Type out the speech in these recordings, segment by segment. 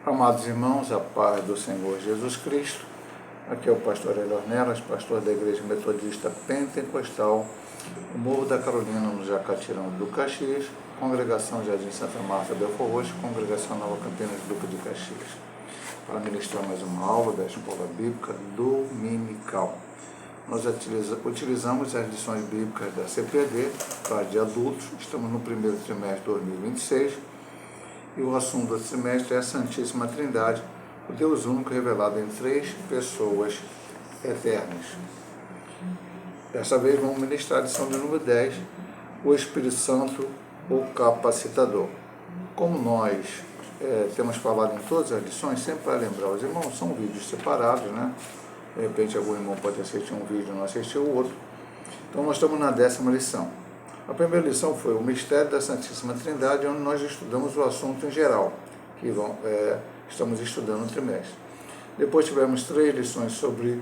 Amados irmãos, a paz do Senhor Jesus Cristo, aqui é o pastor Elor Nelas, pastor da Igreja Metodista Pentecostal, o Morro da Carolina, no Jacatirão do Caxias, Congregação Jardim Santa Marta, Belfor Roxo, Congregação Nova Campinas, Duque de Caxias, para ministrar mais uma aula da Escola Bíblica Dominical. Nós utilizamos as lições bíblicas da CPD, para de adultos, estamos no primeiro trimestre de 2026, e o assunto do semestre é a Santíssima Trindade, o Deus único revelado em três pessoas eternas. Dessa vez vamos ministrar a lição de número 10, o Espírito Santo, o Capacitador. Como nós temos falado em todas as lições, sempre para lembrar os irmãos, são vídeos separados, né? De repente algum irmão pode assistir um vídeo e não assistir o outro. Então nós estamos na 10ª lição. A primeira lição foi o mistério da Santíssima Trindade, onde nós estudamos o assunto em geral, que estamos estudando no trimestre. Depois tivemos 3 lições sobre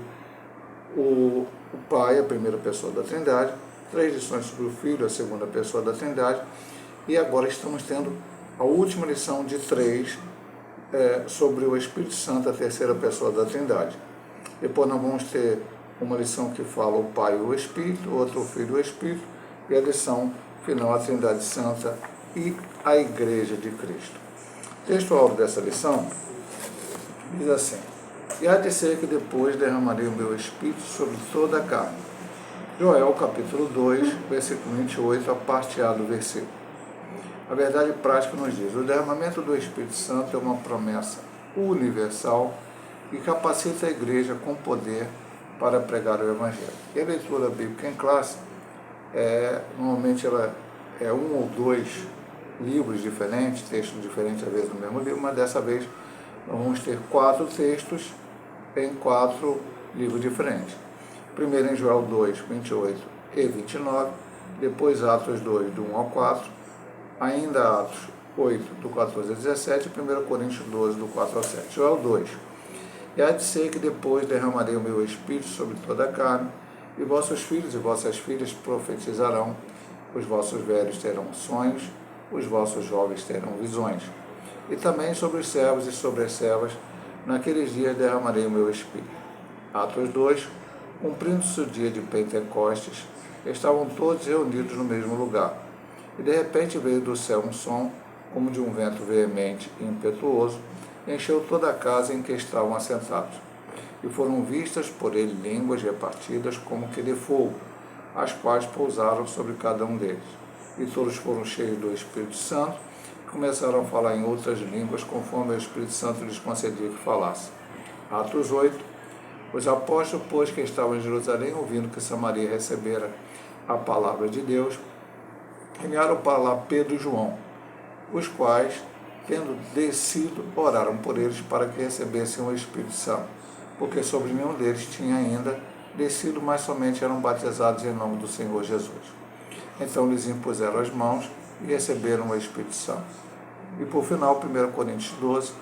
o Pai, a primeira pessoa da Trindade, 3 lições sobre o Filho, a segunda pessoa da Trindade, e agora estamos tendo a última lição de 3 sobre o Espírito Santo, a terceira pessoa da Trindade. Depois nós vamos ter uma lição que fala o Pai e o Espírito, outra o Filho e o Espírito, e a lição final, a Trindade Santa e a Igreja de Cristo. O texto-alvo dessa lição diz assim: e há de ser que depois derramarei o meu Espírito sobre toda a carne. Joel, capítulo 2, versículo 28, a parte A do versículo. A verdade prática nos diz: o derramamento do Espírito Santo é uma promessa universal que capacita a Igreja com poder para pregar o Evangelho. E a leitura bíblica em classe, normalmente ela é 1 ou 2 livros diferentes, textos diferentes às vezes no mesmo livro, mas dessa vez nós vamos ter 4 textos em 4 livros diferentes. Primeiro em Joel 2, 28 e 29, depois Atos 2, do 1 ao 4, ainda Atos 8, do 14 a 17, e 1 Coríntios 12, do 4 ao 7. Joel 2. E há de ser que depois derramarei o meu Espírito sobre toda a carne, e vossos filhos e vossas filhas profetizarão, os vossos velhos terão sonhos, os vossos jovens terão visões. E também sobre os servos e sobre as servas, naqueles dias derramarei o meu Espírito. Atos 2, cumprindo-se o dia de Pentecostes, estavam todos reunidos no mesmo lugar. E de repente veio do céu um som, como de um vento veemente e impetuoso, e encheu toda a casa em que estavam assentados. E foram vistas por ele línguas repartidas como que de fogo, as quais pousaram sobre cada um deles. E todos foram cheios do Espírito Santo e começaram a falar em outras línguas, conforme o Espírito Santo lhes concedia que falassem. Atos 8. Os apóstolos, pois, que estavam em Jerusalém, ouvindo que Samaria recebera a palavra de Deus, enviaram para lá Pedro e João, os quais, tendo descido, oraram por eles para que recebessem o Espírito Santo, porque sobre nenhum deles tinha ainda descido, mas somente eram batizados em nome do Senhor Jesus. Então lhes impuseram as mãos e receberam o Espírito Santo. E por final, 1 Coríntios 12,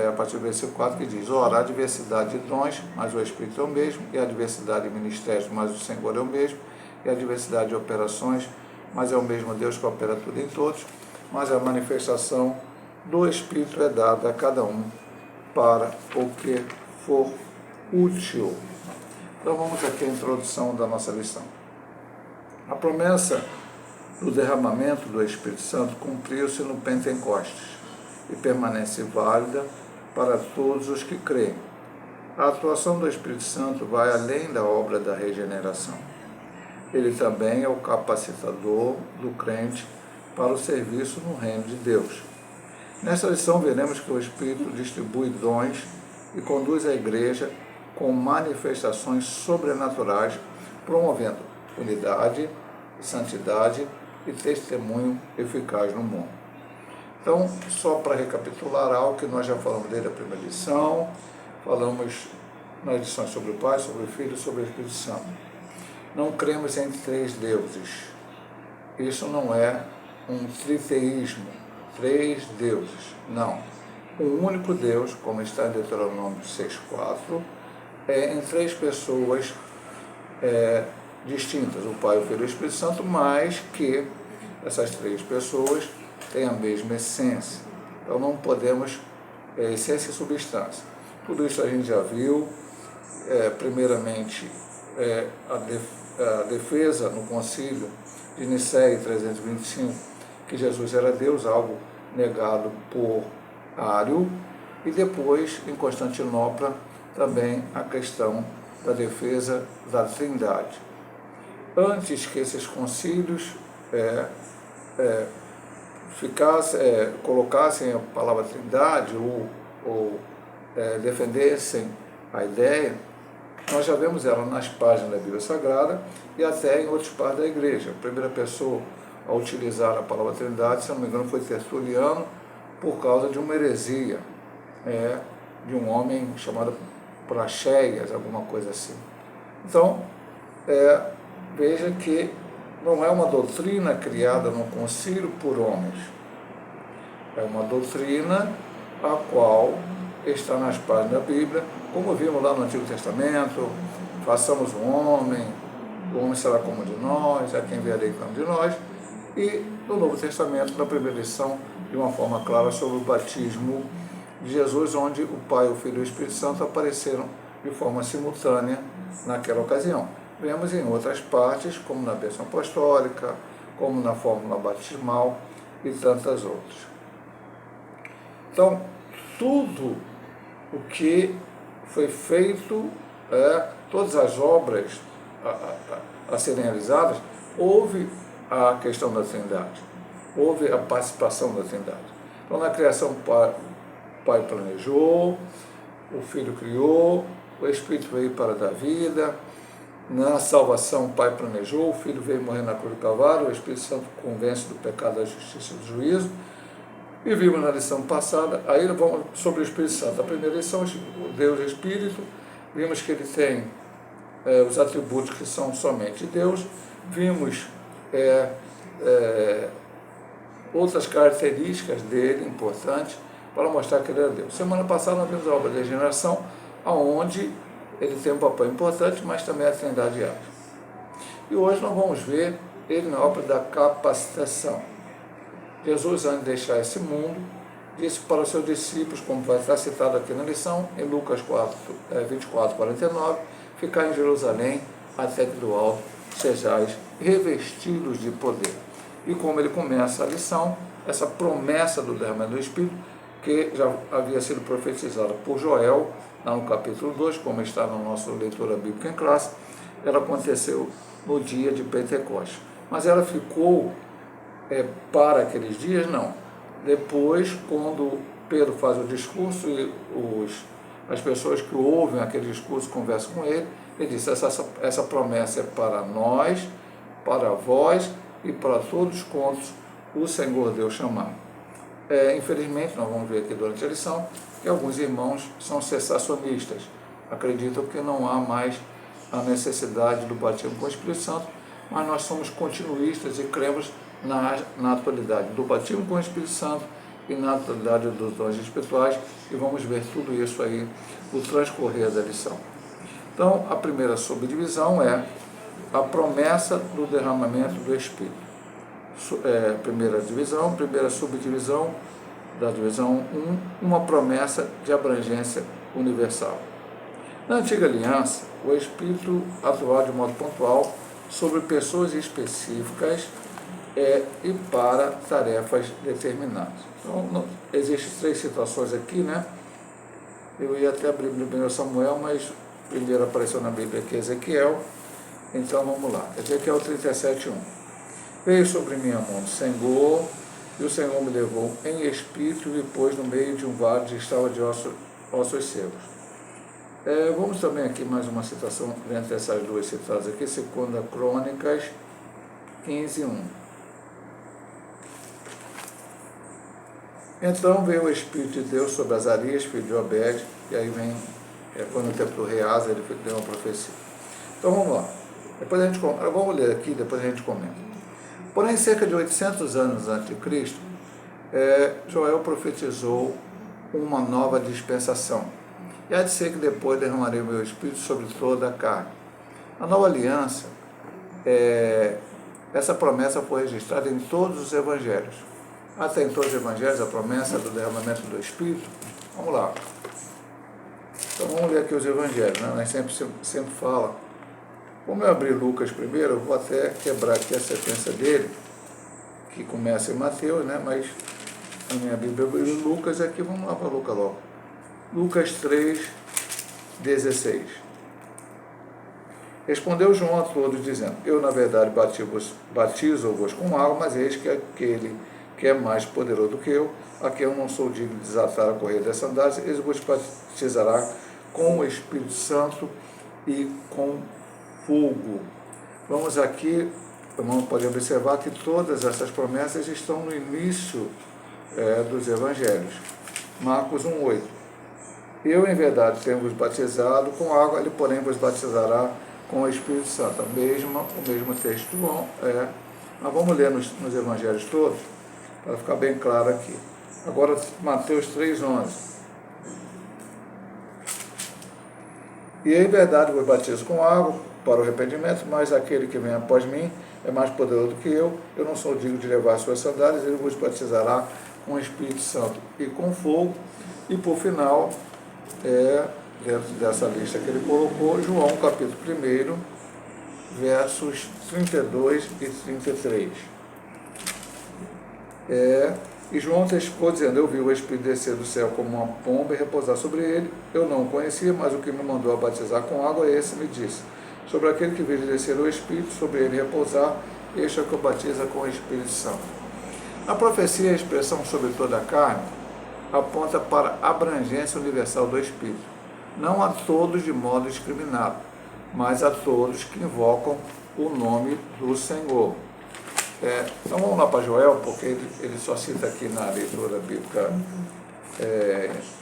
a partir do versículo 4, que diz: ora, há diversidade de dons, mas o Espírito é o mesmo, e há diversidade de ministérios, mas o Senhor é o mesmo, e há diversidade de operações, mas é o mesmo Deus que opera tudo em todos, mas a manifestação do Espírito é dada a cada um para o que for útil. Então vamos aqui à introdução da nossa lição. A promessa do derramamento do Espírito Santo cumpriu-se no Pentecostes e permanece válida para todos os que creem. A atuação do Espírito Santo vai além da obra da regeneração. Ele também é o capacitador do crente para o serviço no reino de Deus. Nesta lição veremos que o Espírito distribui dons e conduz a Igreja com manifestações sobrenaturais, promovendo unidade, santidade e testemunho eficaz no mundo. Então, só para recapitular algo que nós já falamos desde a primeira lição, falamos nas lições sobre o Pai, sobre o Filho e sobre o Espírito Santo. Não cremos em 3 deuses. Isso não é um triteísmo, 3 deuses. Não. Um único Deus, como está em Deuteronômio 6,4, em 3 pessoas distintas, o Pai, o Filho e o Espírito Santo, mas que essas 3 pessoas têm a mesma essência. Então não podemos essência e substância. Tudo isso a gente já viu. Primeiramente, a defesa no concílio de Nicéia 325, que Jesus era Deus, algo negado por Ário, e depois, em Constantinopla, também a questão da defesa da Trindade. Antes que esses concílios colocassem a palavra Trindade ou defendessem a ideia, nós já vemos ela nas páginas da Bíblia Sagrada e até em outras partes da igreja. A primeira pessoa a utilizar a palavra Trindade, se não me engano, foi Tertuliano, por causa de uma heresia, de um homem chamado Praxéias, alguma coisa assim. Então, veja que não é uma doutrina criada no concílio por homens, é uma doutrina a qual está nas páginas da Bíblia, como vimos lá no Antigo Testamento: façamos o homem será como de nós, a quem verei como de nós, e no Novo Testamento, na primeira lição, de uma forma clara sobre o batismo de Jesus, onde o Pai, o Filho e o Espírito Santo apareceram de forma simultânea naquela ocasião. Vemos em outras partes, como na bênção apostólica, como na fórmula batismal e tantas outras. Então, tudo o que foi feito, todas as obras a serem realizadas, houve a questão da Trindade, houve a participação da Trindade. Então, na criação, o Pai planejou, o Filho criou, o Espírito veio para dar vida. Na salvação, o Pai planejou, o Filho veio morrer na cruz do Calvário, o Espírito Santo convence do pecado, da justiça e do juízo. E vimos na lição passada, aí vamos sobre o Espírito Santo. A primeira lição, Deus é Espírito, vimos que ele tem os atributos que são somente Deus, vimos outras características dele importantes para mostrar que ele era Deus. Semana passada nós vimos a obra de regeneração, onde ele tem um papel importante, mas também a Trindade age. E hoje nós vamos ver ele na obra da capacitação. Jesus, antes de deixar esse mundo, disse para os seus discípulos, como vai estar citado aqui na lição, em Lucas 24, 49, ficar em Jerusalém até que do alto sejais revestidos de poder. E como ele começa a lição, essa promessa do derramamento do Espírito, que já havia sido profetizada por Joel, lá no capítulo 2, como está na nossa leitura bíblica em classe, ela aconteceu no dia de Pentecostes. Mas ela ficou para aqueles dias? Não. Depois, quando Pedro faz o discurso e as pessoas que ouvem aquele discurso conversam com ele, ele diz: essa promessa é para nós, para vós e para todos quantos o Senhor Deus chamar. Infelizmente, nós vamos ver aqui durante a lição que alguns irmãos são cessacionistas, acreditam que não há mais a necessidade do batismo com o Espírito Santo, mas nós somos continuistas e cremos na atualidade do batismo com o Espírito Santo e na atualidade dos dons espirituais, e vamos ver tudo isso aí no transcorrer da lição. Então, a primeira subdivisão é a promessa do derramamento do Espírito. Primeira divisão, primeira subdivisão da divisão 1, uma promessa de abrangência universal. Na antiga aliança, o Espírito atuava de modo pontual sobre pessoas específicas e para tarefas determinadas. Então, existem 3 situações aqui, né? Eu ia até abrir o 1 Samuel, mas primeiro apareceu na Bíblia aqui Ezequiel, então vamos lá. Ezequiel 37:1. Veio sobre mim a mão do Senhor, e o Senhor me levou em espírito e me pôs no meio de um vale que estava de ossos secos. Vamos também aqui mais uma citação entre essas duas citadas aqui, 2 Crônicas 15:1. Então veio o Espírito de Deus sobre Azarias, filho de Obed, e aí vem, quando o tempo do rei Asa, ele deu uma profecia. Então vamos lá. Vamos ler aqui, depois a gente comenta. Porém, cerca de 800 anos antes de Cristo, Joel profetizou uma nova dispensação. E há de ser que depois derramarei o meu Espírito sobre toda a carne. A nova aliança, essa promessa foi registrada em todos os evangelhos. Até em todos os evangelhos a promessa do derramamento do Espírito. Vamos lá. Então vamos ler aqui os evangelhos, né? Nós sempre fala. Como eu abri Lucas primeiro, eu vou até quebrar aqui a sequência dele, que começa em Mateus, né? Mas a minha Bíblia abriu Lucas aqui, vamos lá para Lucas logo. Lucas 3, 16. Respondeu João a todos, dizendo: Eu, na verdade, batizo-vos com água, mas eis que aquele que é mais poderoso do que eu, a quem eu não sou digno de desatar a correia das sandálias, ele vos batizará com o Espírito Santo e com fogo. Vamos aqui, irmão, pode observar que todas essas promessas estão no início dos evangelhos. Marcos 1,8. Eu, em verdade, tenho-vos batizado com água, ele, porém, vos batizará com o Espírito Santo. O mesmo texto, nós vamos ler nos evangelhos todos, para ficar bem claro aqui. Agora, Mateus 3,11. E em verdade vos batizo com água para o arrependimento, mas aquele que vem após mim é mais poderoso do que eu não sou digno de levar suas sandálias, ele vos batizará com o Espírito Santo e com fogo. E por final, dentro dessa lista que ele colocou, João capítulo 1, versos 32 e 33. E João testificou dizendo: Eu vi o Espírito descer do céu como uma pomba e repousar sobre ele. Eu não o conhecia, mas o que me mandou a batizar com água, esse me disse: Sobre aquele que veio descer o Espírito, sobre ele repousar, este é o que o batiza com o Espírito Santo. Na profecia, a expressão sobre toda a carne aponta para a abrangência universal do Espírito, não a todos de modo discriminado, mas a todos que invocam o nome do Senhor. Então vamos lá para Joel, porque ele só cita aqui na leitura bíblica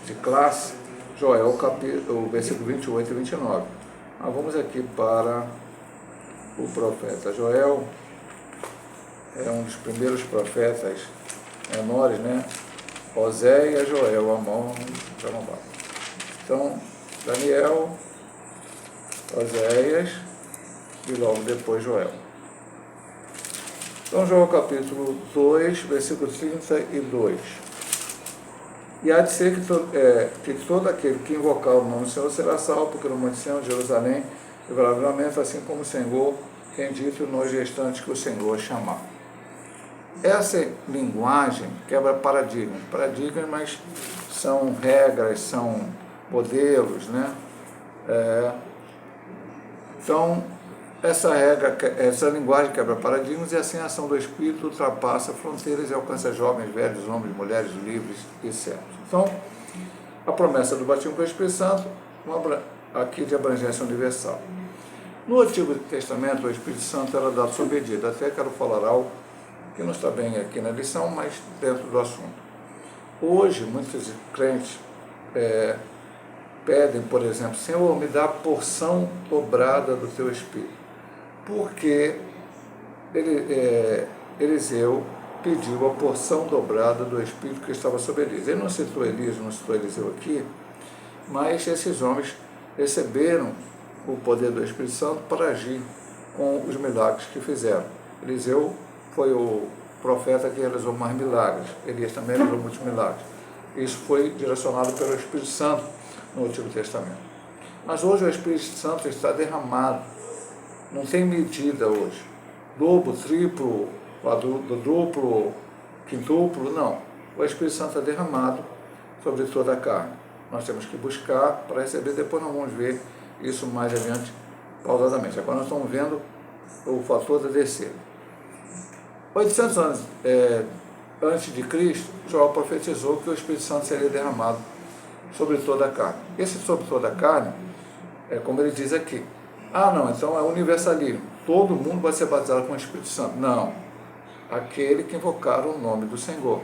de classe, Joel, o versículo 28 e 29. Mas vamos aqui para o profeta Joel, é um dos primeiros profetas menores, né? Oséias, Joel, Amós, Jerobal. Então, Daniel, Oséias e logo depois Joel. Então, Joel capítulo 2, versículo 32. E há de ser que todo aquele que invocar o nome do Senhor será salvo, porque no Monte Sião, Jerusalém, haverá livramento, assim como o Senhor tem dito nos restantes que o Senhor chamar. Essa linguagem quebra paradigmas. Paradigmas são regras, são modelos, né? Então, essa linguagem quebra paradigmas e assim a ação do Espírito ultrapassa fronteiras e alcança jovens, velhos, homens, mulheres, livres e certos. Então, a promessa do batismo com o Espírito Santo, aqui de abrangência universal. No Antigo Testamento, o Espírito Santo era dado sob medida. Até quero falar algo que não está bem aqui na lição, mas dentro do assunto. Hoje, muitos crentes pedem, por exemplo: Senhor, me dá a porção dobrada do teu Espírito. Porque Eliseu pediu a porção dobrada do Espírito que estava sobre Elias. Ele não citou Elias, não citou Eliseu aqui, mas esses homens receberam o poder do Espírito Santo para agir com os milagres que fizeram. Eliseu foi o profeta que realizou mais milagres. Elias também realizou muitos milagres. Isso foi direcionado pelo Espírito Santo no Antigo Testamento. Mas hoje o Espírito Santo está derramado. Não tem medida hoje. Dobro, triplo, quadruplo, quintuplo, não. O Espírito Santo é derramado sobre toda a carne. Nós temos que buscar para receber. Depois nós vamos ver isso mais adiante, pausadamente. Agora nós estamos vendo o fator da descer. 800 anos antes de Cristo, Joel profetizou que o Espírito Santo seria derramado sobre toda a carne. Esse sobre toda a carne, como ele diz aqui. Não, então é universalismo. Todo mundo vai ser batizado com o Espírito Santo. Não. Aquele que invocar o nome do Senhor.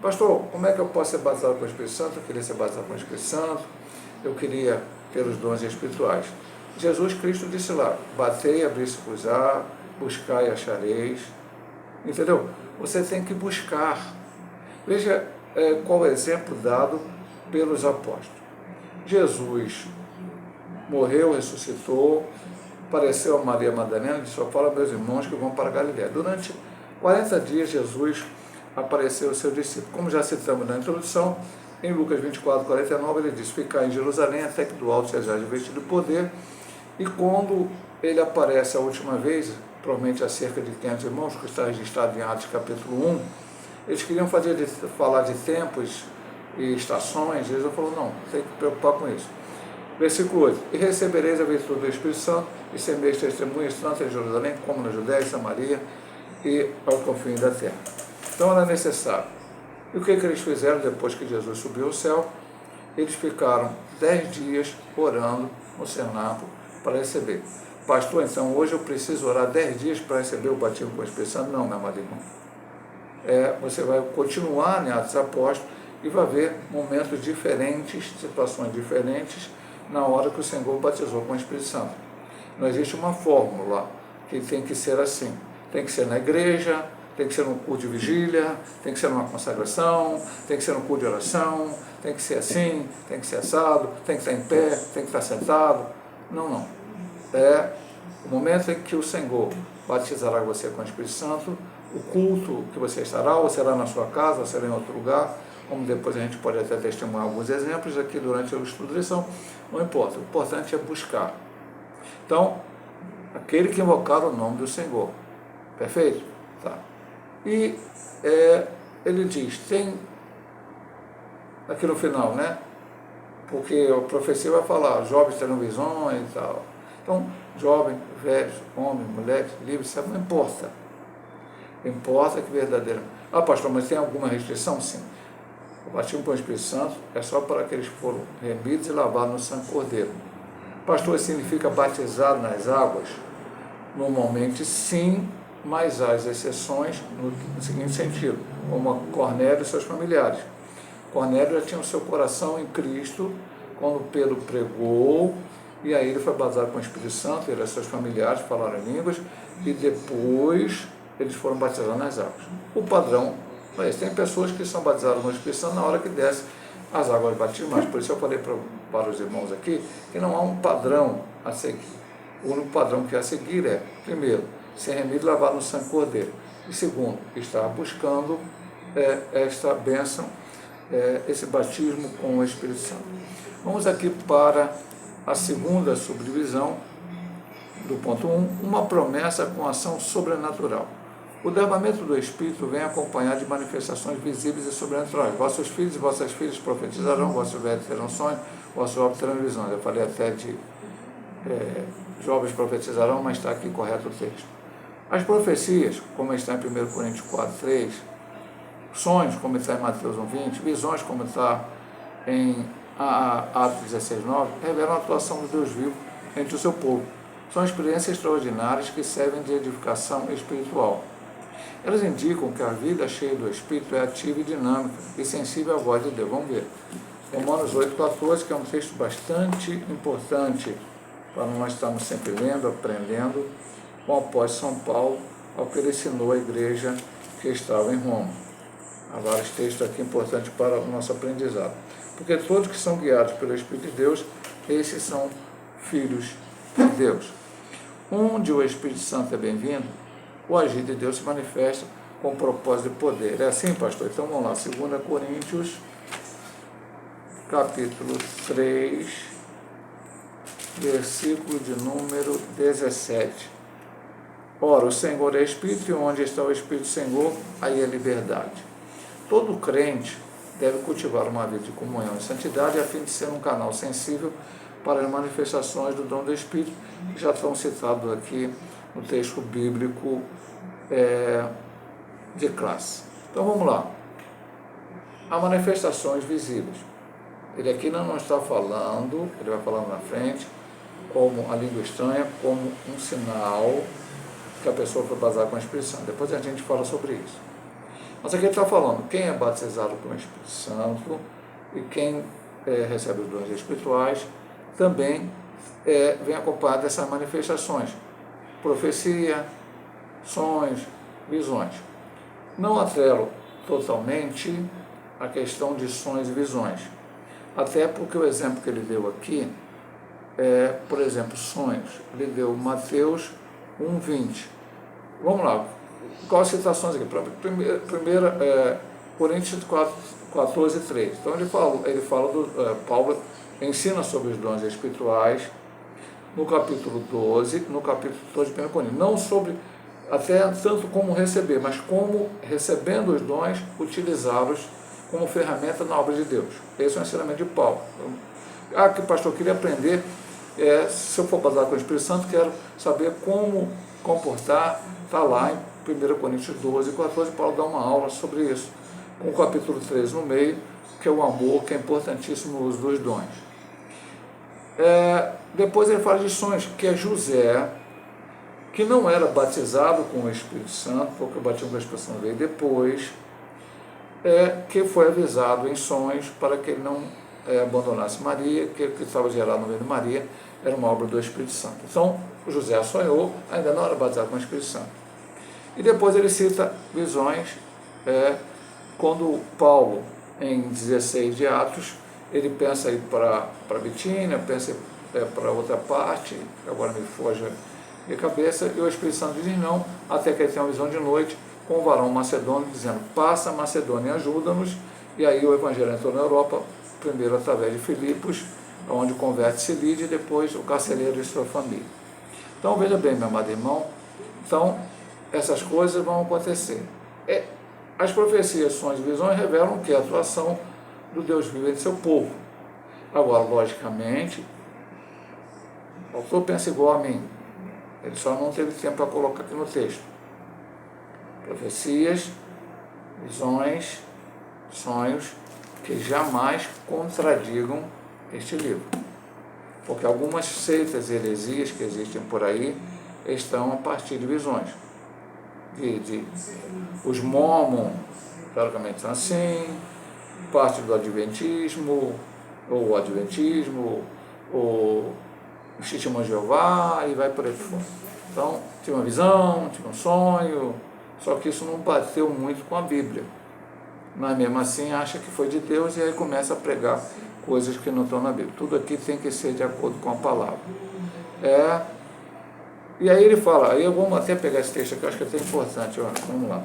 Pastor, como é que eu posso ser batizado com o Espírito Santo? Eu queria ser batizado com o Espírito Santo. Eu queria ter os dons espirituais. Jesus Cristo disse lá: batei, abri-se-vos-á, buscai e achareis. Entendeu? Você tem que buscar. Veja qual é o exemplo dado pelos apóstolos. Jesus morreu, ressuscitou, apareceu a Maria Madalena e disse: fala meus irmãos que vão para a Galileia. Durante 40 dias Jesus apareceu ao seu discípulo. Como já citamos na introdução, em Lucas 24:49, ele diz: ficar em Jerusalém até que do alto seja vestido de poder. E quando ele aparece a última vez, provavelmente a cerca de 500 irmãos, que está registrado em Atos capítulo 1, eles queriam falar de tempos e estações. Jesus falou: não tem que se preocupar com isso. Versículo 8: e recebereis a virtude do Espírito Santo, e sereis testemunhas tanto em Jerusalém como na Judéia e Samaria e ao confins da terra. Então era necessário. E o que eles fizeram depois que Jesus subiu ao céu? Eles ficaram 10 dias orando no cenáculo para receber. Pastor, então hoje eu preciso orar 10 dias para receber o batismo com o Espírito Santo? Não, meu amado irmão. Você vai continuar em Atos Apóstolos e vai ver momentos diferentes, situações diferentes, na hora que o Senhor batizou com o Espírito Santo. Não existe uma fórmula que tem que ser assim. Tem que ser na igreja, tem que ser num culto de vigília, tem que ser numa consagração, tem que ser num culto de oração, tem que ser assim, tem que ser assado, tem que estar em pé, tem que estar sentado. Não. É o momento em que o Senhor batizará você com o Espírito Santo, o culto que você estará, ou será na sua casa, ou será em outro lugar, como depois a gente pode até testemunhar alguns exemplos aqui durante o estudo de lição, não importa, o importante é buscar. Então, aquele que invocar o nome do Senhor, perfeito? Tá. E ele diz, tem aqui no final, né? Porque a profecia vai falar, jovens terão visões e tal. Então, jovem, velhos, homens, mulheres, livres, sabe? Não importa. Importa que verdadeiramente. Ah, pastor, mas tem alguma restrição? Sim. O batismo com o Espírito Santo é só para aqueles que foram remidos e lavados no sangue cordeiro. Pastor, significa batizado nas águas? Normalmente sim, mas há as exceções no seguinte sentido, como Cornélio e seus familiares. Cornélio já tinha o seu coração em Cristo quando Pedro pregou, e aí ele foi batizado com o Espírito Santo, ele e seus familiares falaram em línguas, e depois eles foram batizados nas águas. O padrão é esse. Tem pessoas que são batizadas no Espírito Santo na hora que desce as águas batismais. Por isso eu falei para os irmãos aqui que não há um padrão a seguir. O único padrão que é a seguir é, primeiro, ser remido e lavado no sangue cordeiro. E segundo, estar buscando esta bênção, esse batismo com o Espírito Santo. Vamos aqui para a segunda subdivisão do ponto 1, uma promessa com ação sobrenatural. O derramamento do Espírito vem acompanhado de manifestações visíveis e sobrenaturais. Vossos filhos e vossas filhas profetizarão, vossos velhos terão sonhos, vossos jovens terão visões. Eu falei até de jovens profetizarão, mas está aqui correto o texto. As profecias, como está em 1 Coríntios 4:3, sonhos, como está em Mateus 1:20, visões, como está em Atos 16:9, revelam a atuação do Deus vivo entre o seu povo. São experiências extraordinárias que servem de edificação espiritual. Elas indicam que a vida cheia do Espírito é ativa e dinâmica e sensível à voz de Deus. Vamos ver. Romanos 8:14, que é um texto bastante importante para nós estarmos sempre lendo, aprendendo, com o apóstolo São Paulo, ao que ele ensinou a igreja que estava em Roma. Há vários textos aqui importantes para o nosso aprendizado. Porque todos que são guiados pelo Espírito de Deus, esses são filhos de Deus. Onde o Espírito Santo é bem-vindo, o agir de Deus se manifesta com propósito de poder. É assim, pastor? Então vamos lá, 2 Coríntios, capítulo 3, versículo de número 17. Ora, o Senhor é Espírito, e onde está o Espírito do Senhor, aí é liberdade. Todo crente deve cultivar uma vida de comunhão e santidade a fim de ser um canal sensível para as manifestações do dom do Espírito, que já estão citados aqui no texto bíblico de classe. Então vamos lá. Há manifestações visíveis. Ele aqui não está falando, ele vai falar na frente, como a língua estranha, como um sinal que a pessoa foi batizada com a Espírito Santo. Depois a gente fala sobre isso. Mas aqui ele está falando, quem é batizado com o Espírito Santo e quem recebe os dons espirituais, também vem acompanhado dessas manifestações. Profecia, sonhos, visões. Não atrelo totalmente a questão de sonhos e visões. Até porque o exemplo que ele deu aqui por exemplo, sonhos. Ele deu Mateus 1:20. Vamos lá, quais citações aqui? Primeira, Coríntios 4, 14, 3. Então Paulo ensina sobre os dons espirituais no capítulo 12, no capítulo 12 de 1 Coríntios. Não sobre, até tanto como receber, mas como, recebendo os dons, utilizá-los como ferramenta na obra de Deus. Esse é o ensinamento de Paulo. Que pastor, eu queria aprender, se eu for batizado com o Espírito Santo, quero saber como comportar. Está lá em 1 Coríntios 12, 14, Paulo dá uma aula sobre isso, com o capítulo 13 no meio, que é o amor, que é importantíssimo o uso dos dons. Depois ele fala de sonhos, que é José, que não era batizado com o Espírito Santo, porque o batismo com o Espírito Santo veio depois, que foi avisado em sonhos para que ele não abandonasse Maria, que estava gerado no meio de Maria, era uma obra do Espírito Santo. Então, José sonhou, ainda não era batizado com o Espírito Santo. E depois ele cita visões, quando Paulo, em 16 de Atos, ele pensa ir para Bitínia, pensa para outra parte, agora me foge de cabeça, e o Espírito Santo diz não, até que ele tem uma visão de noite, com o varão macedônio, dizendo, passa Macedônia e ajuda-nos, e aí o Evangelho entrou na Europa, primeiro através de Filipos, onde converte-se Lídia, e depois o carcereiro e sua família. Então, veja bem, meu amado irmão, então, essas coisas vão acontecer. As profecias, sonhos e visões revelam que a atuação do Deus vivo entre seu povo. Agora, logicamente, o autor pensa igual a mim, ele só não teve tempo para colocar aqui no texto. Profecias, visões, sonhos que jamais contradigam este livro. Porque algumas seitas e heresias que existem por aí estão a partir de visões. Os Mormon, teoricamente são assim, parte do Adventismo, ou o Adventismo, ou o Testemunho de Jeová, e vai por aí fora. Então, tinha uma visão, tinha um sonho, só que isso não bateu muito com a Bíblia. Mas mesmo assim acha que foi de Deus e aí começa a pregar coisas que não estão na Bíblia. Tudo aqui tem que ser de acordo com a palavra. E aí ele fala, aí vamos até pegar esse texto aqui, eu acho que é até importante, vamos lá.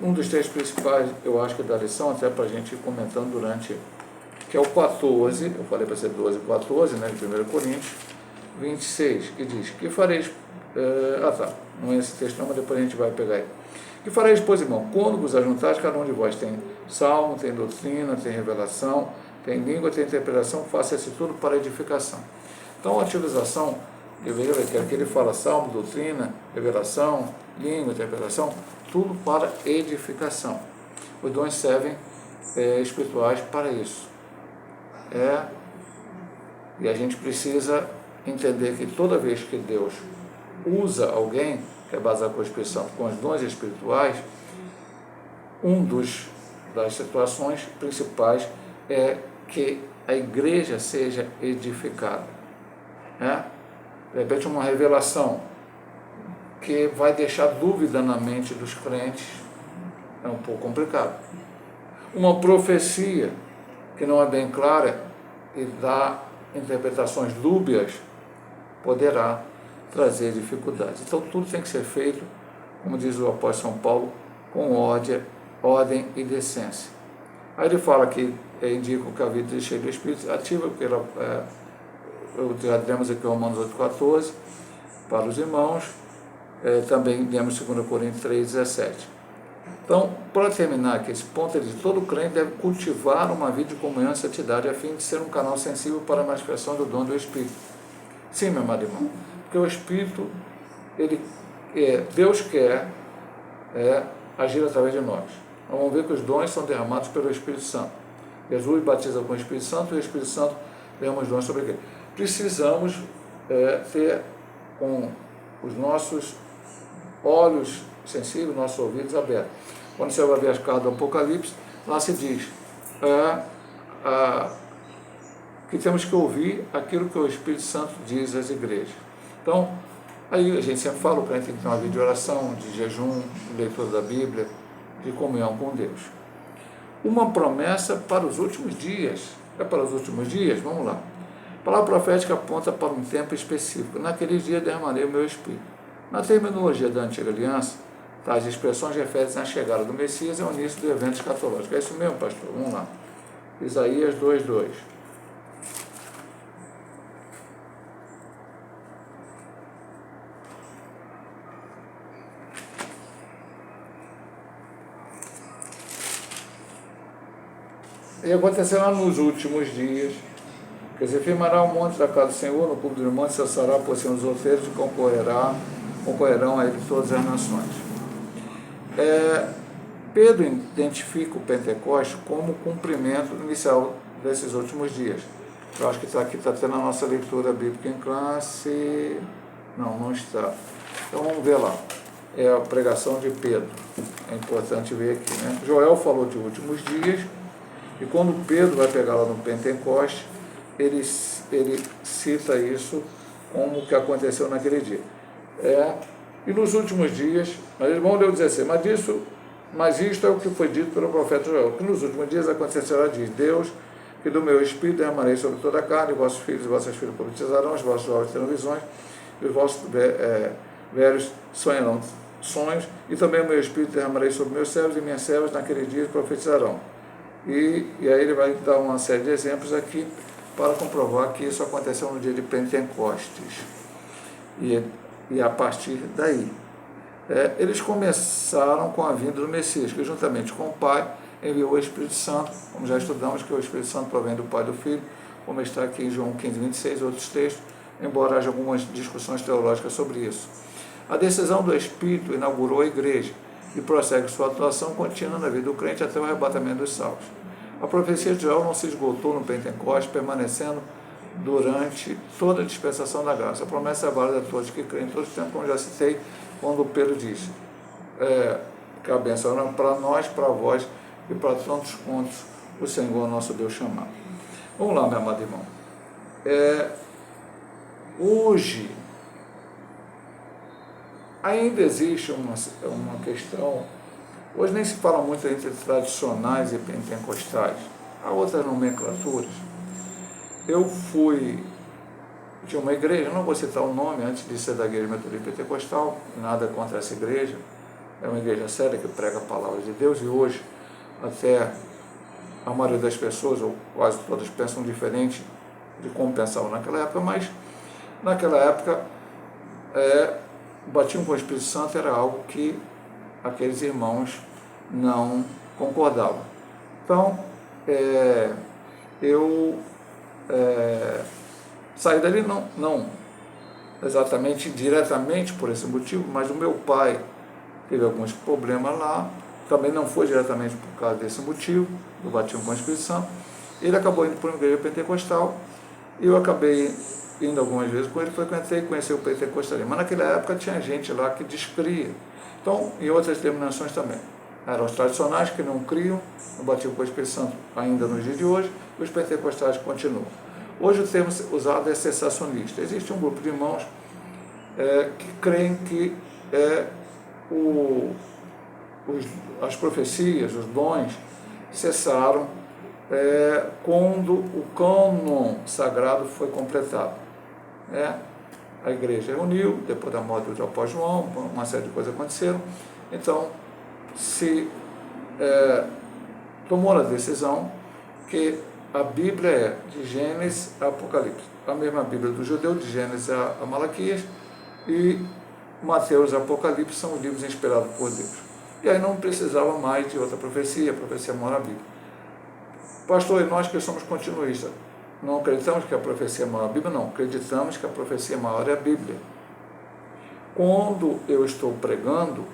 Um dos textos principais, eu acho que da lição, até para a gente ir comentando durante, que é o 14, eu falei para ser 12, 14, né, de 1 Coríntios, 26, que diz, que fareis, não é esse texto não, mas depois a gente vai pegar aí. Que fareis, pois, irmão, quando vos ajuntares, cada um de vós tem salmo, tem doutrina, tem revelação, tem língua, tem interpretação, faça-se tudo para edificação. Então, a utilização, que aqui ele fala salmo, doutrina, revelação, língua, interpretação, tudo para edificação. Os dons servem espirituais para isso. E a gente precisa entender que toda vez que Deus usa alguém, que é baseado com a expressão, com os dons espirituais, das situações principais é que a igreja seja edificada. De repente, uma revelação que vai deixar dúvida na mente dos crentes é um pouco complicado. Uma profecia que não é bem clara e dá interpretações dúbias poderá trazer dificuldades. Então, tudo tem que ser feito, como diz o apóstolo São Paulo, com ordem e decência. Aí ele fala que indicam que a vida é cheia do Espírito ativa, porque já demos aqui Romanos 8,14 para os irmãos, também demos 2 Coríntios 3,17. Então, para terminar aqui esse ponto, ele diz, todo crente deve cultivar uma vida de comunhão e santidade a fim de ser um canal sensível para a manifestação do dom do Espírito. Sim, meu amado irmão, porque o Espírito, Deus quer agir através de nós. Então, vamos ver que os dons são derramados pelo Espírito Santo. Jesus batiza com o Espírito Santo e o Espírito Santo derrama os dons sobre ele. Precisamos ter com os nossos olhos sensíveis, nossos ouvidos abertos. Quando você vai ver as cartas do Apocalipse, lá se diz que temos que ouvir aquilo que o Espírito Santo diz às igrejas. Então, aí a gente sempre fala, o crente tem que ter uma vida de oração, de jejum, de leitura da Bíblia, de comunhão com Deus. Uma promessa para os últimos dias. É para os últimos dias? Vamos lá. A palavra profética aponta para um tempo específico. Naquele dia derramarei o meu Espírito. Na terminologia da Antiga Aliança, Tais expressões referem-se à chegada do Messias e ao início do evento escatológico. É isso mesmo, pastor? Vamos lá. Isaías 2:2. E acontecerá nos últimos dias, que se firmará o monte da casa do Senhor, no cume dos montes cessará por cima dos outeiros e concorrerão a ele todas as nações. Pedro identifica o Pentecostes como o cumprimento inicial desses últimos dias. Eu acho que aqui está tendo a nossa leitura bíblica em classe. Não está. Então vamos ver lá. É a pregação de Pedro. É importante ver aqui, né? Joel falou de últimos dias, e quando Pedro vai pegar lá no Pentecostes, ele cita isso como o que aconteceu naquele dia. E nos últimos dias, mas eles vão ler o 16, mas isto é o que foi dito pelo profeta Joel, que nos últimos dias acontecerá, diz Deus, que do meu espírito derramarei sobre toda a carne, e vossos filhos e vossas filhas profetizarão, os vossos jovens terão visões, e os vossos velhos sonharão sonhos, e também o meu espírito derramarei sobre meus servos, e minhas servas naquele dia profetizarão. E aí ele vai dar uma série de exemplos aqui para comprovar que isso aconteceu no dia de Pentecostes. E a partir daí, eles começaram com a vinda do Messias, que juntamente com o Pai enviou o Espírito Santo, como já estudamos, que o Espírito Santo provém do Pai e do Filho, como está aqui em João 15:26, outros textos, embora haja algumas discussões teológicas sobre isso. A decisão do Espírito inaugurou a igreja e prossegue sua atuação contínua na vida do crente até o arrebatamento dos salvos. A profecia de Joel não se esgotou no Pentecostes, permanecendo durante toda a dispensação da graça. A promessa é válida a todos que creem em todo o tempo, como já citei, quando Pedro disse que a bênção era para nós, para vós e para tantos quantos o Senhor nosso Deus chamar. Vamos lá, meu amado irmão. Hoje ainda existe uma questão. Hoje nem se fala muito entre tradicionais e pentecostais. Há outras nomenclaturas. Eu tinha uma igreja, não vou citar o nome, antes de ser da Igreja Metodista Pentecostal, nada contra essa igreja, é uma igreja séria que prega a palavra de Deus, e hoje até a maioria das pessoas, ou quase todas, pensam diferente de como pensavam naquela época, mas naquela época o batismo com o Espírito Santo era algo que aqueles irmãos não concordavam. Então, eu saí dali não exatamente diretamente por esse motivo, mas o meu pai teve alguns problemas lá, também não foi diretamente por causa desse motivo, do batismo com o Espírito Santo. Ele acabou indo para uma igreja pentecostal, e eu acabei indo algumas vezes com ele, frequentei e conheci o pentecostalismo. Mas naquela época tinha gente lá que descria. Então, em outras denominações também. Eram os tradicionais que não criam no batismo com o Espírito Santo ainda nos dias de hoje, e os pentecostais continuam. Hoje o termo usado é cessacionista. Existe um grupo de irmãos que creem que as profecias, os dons, cessaram quando o cânon sagrado foi completado. A igreja reuniu, depois da morte do apóstolo João, uma série de coisas aconteceram, então se tomou a decisão que a Bíblia é de Gênesis a Apocalipse, a mesma Bíblia do judeu, de Gênesis a Malaquias, e Mateus e Apocalipse são os livros inspirados por Deus. E aí não precisava mais de outra profecia, a profecia mora na Bíblia. Pastor, e nós que somos continuistas, não acreditamos que a profecia é maior a Bíblia? Não, acreditamos que a profecia maior é a Bíblia. Quando eu estou pregando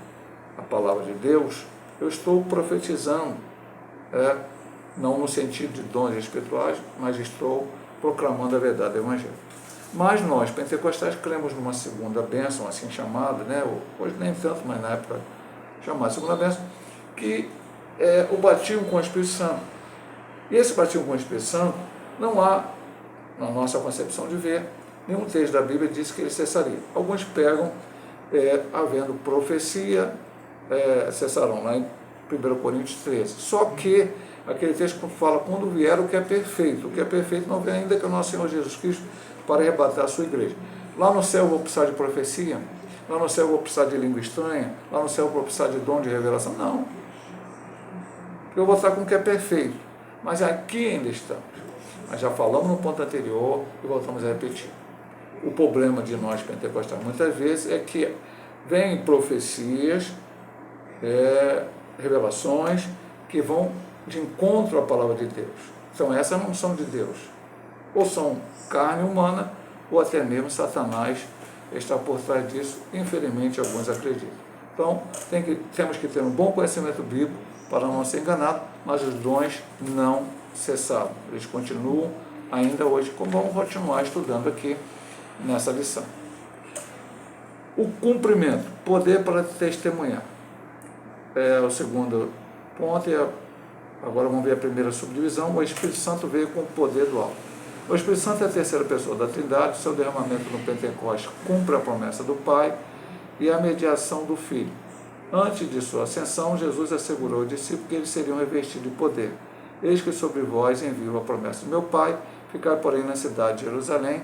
a palavra de Deus, eu estou profetizando, não no sentido de dons espirituais, mas estou proclamando a verdade do Evangelho. Mas nós, pentecostais, cremos numa segunda bênção, assim chamada, hoje nem tanto, mas na época chamada segunda bênção, que é o batismo com o Espírito Santo. E esse batismo com o Espírito Santo, não há, na nossa concepção de ver, nenhum texto da Bíblia diz que ele cessaria. Alguns pegam, havendo profecia, cessarão, lá em 1 Coríntios 13. Só que aquele texto fala quando vier o que é perfeito. O que é perfeito não vem ainda, que é o nosso Senhor Jesus Cristo para arrebatar a sua igreja. Lá no céu eu vou precisar de profecia? lá no céu eu vou precisar de língua estranha, lá no céu eu vou precisar de dom de revelação. Não. Eu vou estar com o que é perfeito. Mas aqui ainda estamos. Mas já falamos no ponto anterior e voltamos a repetir. O problema de nós pentecostais muitas vezes é que vêm profecias, revelações que vão de encontro à palavra de Deus. Então essas não são de Deus. Ou são carne humana, ou até mesmo Satanás está por trás disso. Infelizmente alguns acreditam. Então temos que ter um bom conhecimento bíblico para não ser enganado, mas os dons não cessaram. Eles continuam ainda hoje, como vamos continuar estudando aqui nessa lição. O cumprimento, poder para testemunhar. É o segundo ponto, e agora vamos ver a primeira subdivisão. O Espírito Santo veio com o poder do alto. O Espírito Santo é a terceira pessoa da Trindade. Seu derramamento no Pentecostes cumpre a promessa do Pai e a mediação do Filho. Antes de sua ascensão, Jesus assegurou aos discípulos que eles seriam revestidos de poder. Eis que sobre vós envio a promessa do meu Pai, ficai, porém, na cidade de Jerusalém,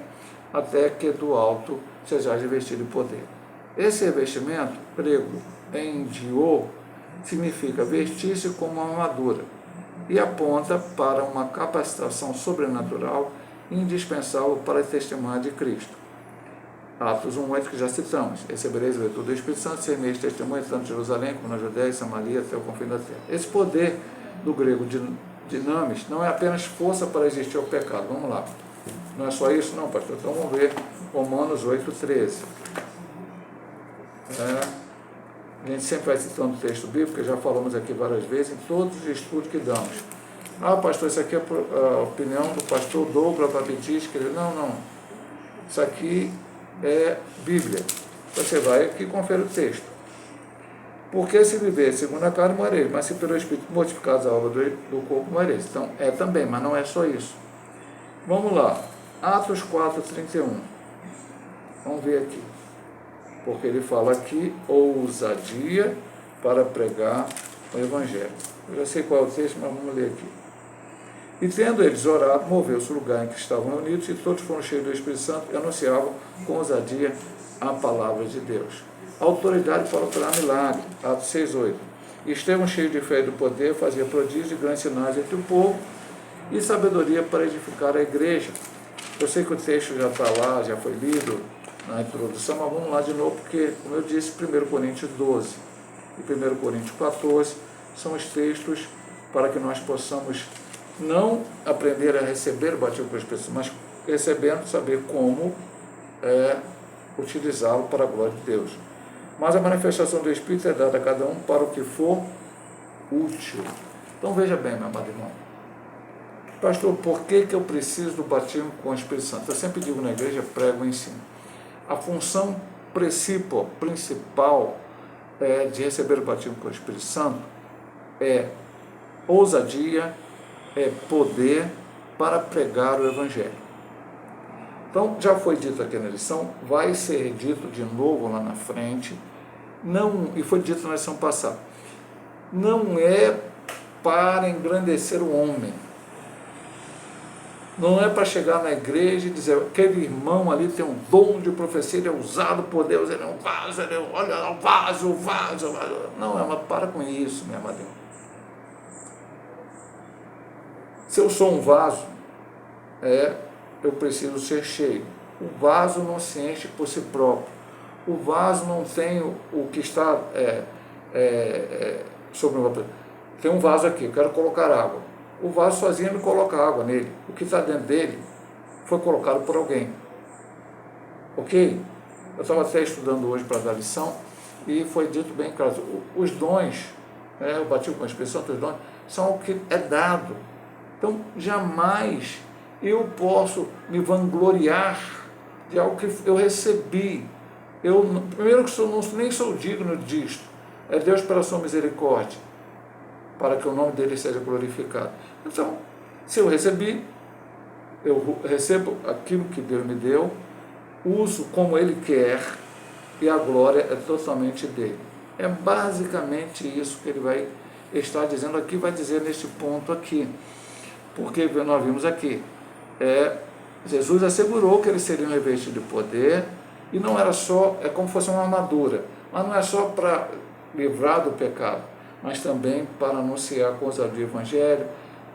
até que do alto sejais revestido de poder. Esse revestimento, grego, endiô, significa vestir-se como uma armadura e aponta para uma capacitação sobrenatural indispensável para a testemunha de Cristo. Atos 1:8 que já citamos. Recebereis o retorno do Espírito Santo, sereis testemunha tanto em Jerusalém como na Judéia e Samaria até o confim da terra. Esse poder do grego dinamis não é apenas força para resistir ao pecado. Vamos lá. Não é só isso? Não, pastor. Então vamos ver Romanos 8:13. A gente sempre vai citando o texto bíblico, que já falamos aqui várias vezes, em todos os estudos que damos. Pastor, isso aqui é a opinião do pastor Douglas Baptista, que ele, não. Isso aqui é Bíblia. Você vai aqui e confere o texto. Porque se viver segundo a carne, morrereis, mas se pelo Espírito mortificados a obra do corpo, morrereis. Então, é também, mas não é só isso. Vamos lá. Atos 4:31. Vamos ver aqui. Porque ele fala aqui, ousadia para pregar o Evangelho. Eu já sei qual é o texto, mas vamos ler aqui. E tendo eles orado, moveu-se o lugar em que estavam reunidos, e todos foram cheios do Espírito Santo e anunciavam com ousadia a palavra de Deus. Autoridade para operar milagre, Atos 6:8. E Estevão, cheio de fé e do poder, fazia prodígios e grandes sinais entre o povo, e sabedoria para edificar a igreja. Eu sei que o texto já está lá, já foi lido na introdução, mas vamos lá de novo, porque, como eu disse, 1 Coríntios 12 e 1 Coríntios 14 são os textos para que nós possamos não aprender a receber o batismo com as pessoas, mas recebendo, saber como utilizá-lo para a glória de Deus. Mas a manifestação do Espírito é dada a cada um para o que for útil. Então veja bem, meu amado irmão. Pastor, por que eu preciso do batismo com o Espírito Santo? Eu sempre digo na igreja, prego e ensino. A função principal de receber o batismo com o Espírito Santo é ousadia, é poder para pregar o Evangelho. Então, já foi dito aqui na lição, vai ser dito de novo lá na frente, e foi dito na lição passada, não é para engrandecer o homem, não é para chegar na igreja e dizer, aquele irmão ali tem um dom de profecia, ele é usado por Deus, ele é um vaso, olha, um vaso. Não, mas para com isso, minha amada. Se eu sou um vaso, eu preciso ser cheio. O vaso não se enche por si próprio. O vaso não tem o que está sobre uma pessoa. Tem um vaso aqui, eu quero colocar água. O vaso sozinho não coloca água nele. O que está dentro dele foi colocado por alguém. Ok? Eu estava até estudando hoje para dar lição e foi dito bem claro. Os dons, o batismo com a expressão dos dons, são o que é dado. Então, jamais eu posso me vangloriar de algo que eu recebi. Primeiro que nem sou digno disto. É Deus pela sua misericórdia, para que o nome dele seja glorificado. Então, se eu recebi, eu recebo aquilo que Deus me deu, uso como Ele quer, e a glória é totalmente dele. É basicamente isso que ele vai estar dizendo aqui, vai dizer neste ponto aqui. Porque nós vimos aqui, Jesus assegurou que eles seriam revestidos de poder, E não era só, é como se fosse uma armadura, mas não é só para livrar do pecado, mas também para anunciar a coisa do Evangelho,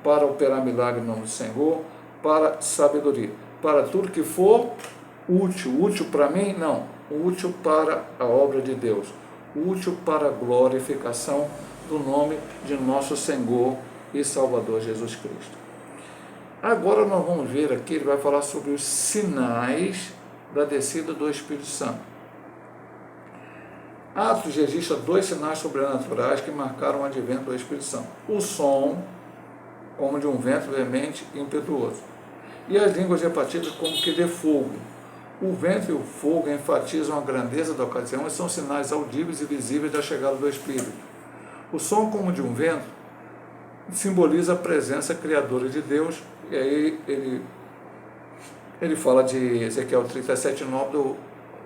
para operar milagre em nome do Senhor, para sabedoria, para tudo que for útil. Útil para mim? Não. Útil para a obra de Deus, útil para a glorificação do nome de nosso Senhor e Salvador Jesus Cristo. Agora nós vamos ver aqui, ele vai falar sobre os sinais da descida do Espírito Santo. Atos registra 2 sinais sobrenaturais que marcaram o advento do Espírito Santo. O som, como de um vento veemente e impetuoso, e as línguas repartidas como que de fogo. O vento e o fogo enfatizam a grandeza da ocasião e são sinais audíveis e visíveis da chegada do Espírito. O som, como de um vento, simboliza a presença criadora de Deus, e aí ele fala de Ezequiel 37:9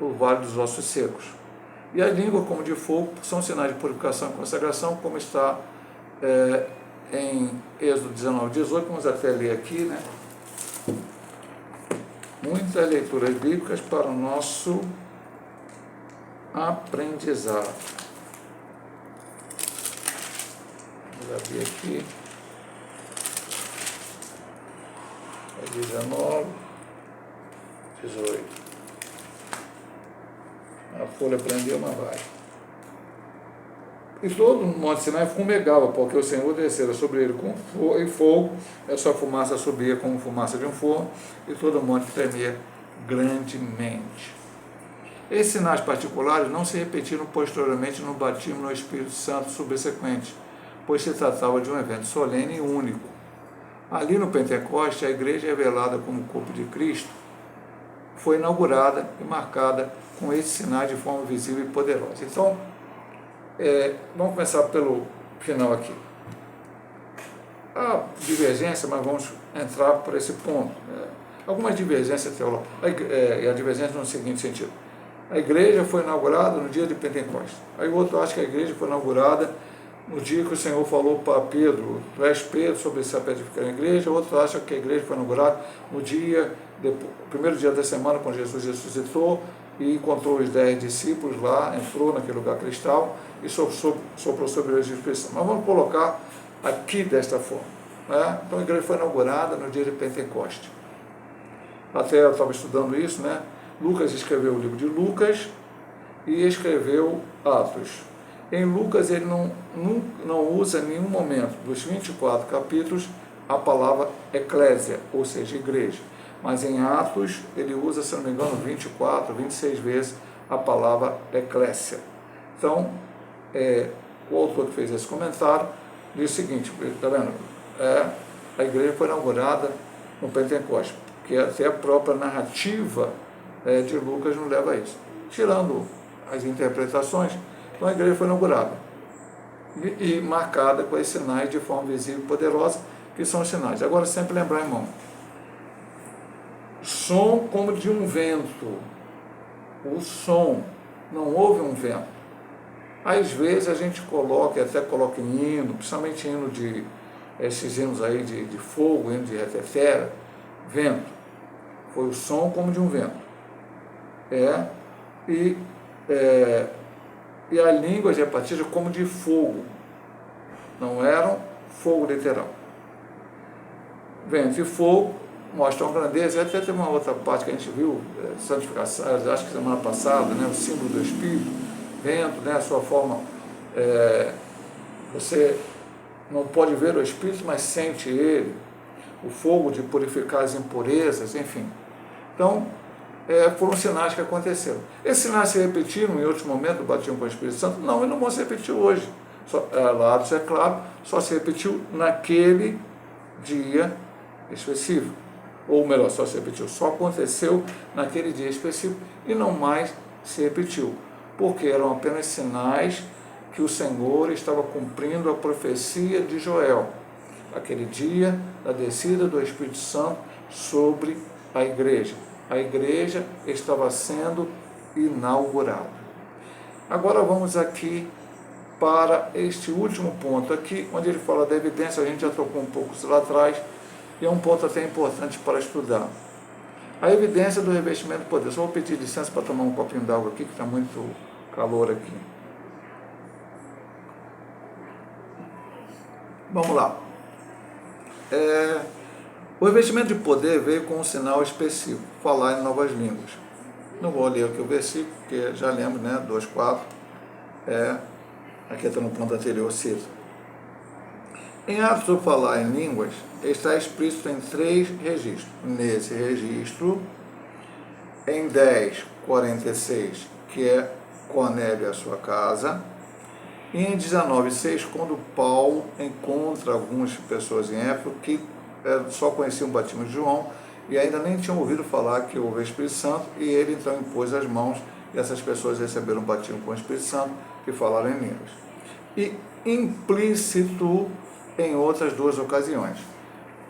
do Vale dos Ossos Secos. E a língua, como de fogo, são sinais de purificação e consagração, como está em Êxodo 19:18, vamos até ler aqui, né? Muitas leituras bíblicas para o nosso aprendizado. Vamos abrir aqui. 19, 18. A folha prendeu, mas vai. E todo o monte Sinai fumegava, porque o Senhor descera sobre ele com fogo, a sua fumaça subia como fumaça de um forno, e todo o monte tremia grandemente. Esses sinais particulares não se repetiram posteriormente no batismo no Espírito Santo subsequente, pois se tratava de um evento solene e único. Ali no Pentecoste, a igreja revelada como corpo de Cristo foi inaugurada e marcada com esses sinais de forma visível e poderosa. Então, vamos começar pelo final aqui. Há divergência, mas vamos entrar por esse ponto. Algumas divergências teológicas, e a divergência no seguinte sentido: a igreja foi inaugurada no dia de Pentecostes. Aí o outro acha que a igreja foi inaugurada no dia que o Senhor falou para Pedro, tu és Pedro, sobre esse pé de ficar na igreja. Outro acha que a igreja foi inaugurada no dia, primeiro dia da semana, quando Jesus ressuscitou e encontrou os 10 discípulos lá, entrou naquele lugar cristal e soprou sobre eles a expressão. Mas vamos colocar aqui desta forma. Né? Então a igreja foi inaugurada no dia de Pentecoste. Até eu estava estudando isso, né? Lucas escreveu o livro de Lucas e escreveu Atos. Em Lucas ele não usa em nenhum momento, dos 24 capítulos, a palavra eclésia, ou seja, igreja. Mas em Atos ele usa, se não me engano, 24, 26 vezes a palavra eclésia. Então, o autor que fez esse comentário diz o seguinte, está vendo? A igreja foi inaugurada no Pentecostes, que até a própria narrativa de Lucas não leva a isso. Tirando as interpretações, então a igreja foi inaugurada e marcada com esses sinais de forma visível e poderosa, que são os sinais. Agora, sempre lembrar, irmão, som como de um vento. O som, não houve um vento. Às vezes a gente até coloca em hino, principalmente hino esses hinos aí de fogo, hino de retetera, vento. Foi o som como de um vento. E a língua de repartida como de fogo. Não era fogo literal. Vento e fogo mostram grandeza. Até tem uma outra parte que a gente viu, santificação, acho que semana passada, né, o símbolo do Espírito, vento, né, a sua forma, você não pode ver o Espírito, mas sente ele, o fogo de purificar as impurezas, enfim. Então, foram sinais que aconteceram. Esses sinais se repetiram em outros momentos do batismo com o Espírito Santo? Não, e não vão se repetir hoje. Lá, é claro, só se repetiu naquele dia específico. Ou melhor, só aconteceu naquele dia específico e não mais se repetiu. Porque eram apenas sinais que o Senhor estava cumprindo a profecia de Joel. Aquele dia da descida do Espírito Santo sobre a igreja. A igreja estava sendo inaugurada. Agora vamos aqui para este último ponto aqui, onde ele fala da evidência. A gente já tocou um pouco lá atrás, e é um ponto até importante para estudar. A evidência do revestimento do poder. Só vou pedir licença para tomar um copinho d'água aqui, que está muito calor aqui. Vamos lá. O revestimento de poder veio com um sinal específico, falar em novas línguas. Não vou ler aqui o versículo, porque já lembro, né? 2,4. Aqui está no ponto anterior, cita. Em Atos do falar em línguas, está explícito em 3 registros. Nesse registro, em 10:46, que é Cornélio e a sua casa, e em 19:6, quando Paulo encontra algumas pessoas em Éfeso que só conheciam o batismo de João e ainda nem tinham ouvido falar que houve o Espírito Santo, e ele então impôs as mãos e essas pessoas receberam o batismo com o Espírito Santo e falaram em línguas. E implícito em outras 2 ocasiões.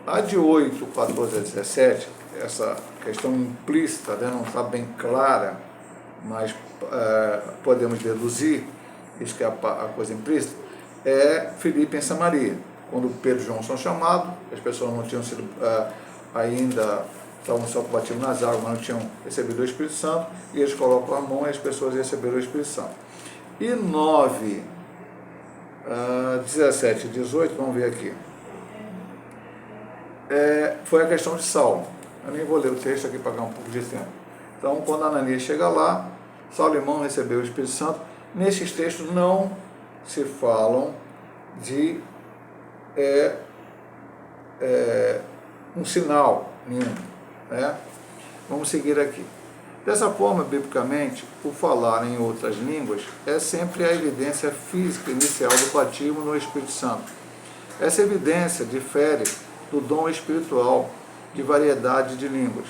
A de 8:14 a 17, essa questão implícita, né, não está bem clara, mas podemos deduzir, isso que é a coisa implícita, é Filipe em Samaria, quando Pedro e João são chamados, as pessoas não tinham sido ainda, estavam só com o batismo nas águas, mas não tinham recebido o Espírito Santo, e eles colocam a mão e as pessoas receberam o Espírito Santo. E 9:17 e 18, vamos ver aqui, foi a questão de Saulo. Eu nem vou ler o texto aqui para ganhar um pouco de tempo. Então, quando Ananias chega lá, Saulo e irmão recebeu o Espírito Santo. Nesses textos não se falam de um sinal nenhum. Vamos seguir aqui. Dessa forma, biblicamente, o falar em outras línguas é sempre a evidência física inicial do batismo no Espírito Santo. Essa evidência difere do dom espiritual de variedade de línguas.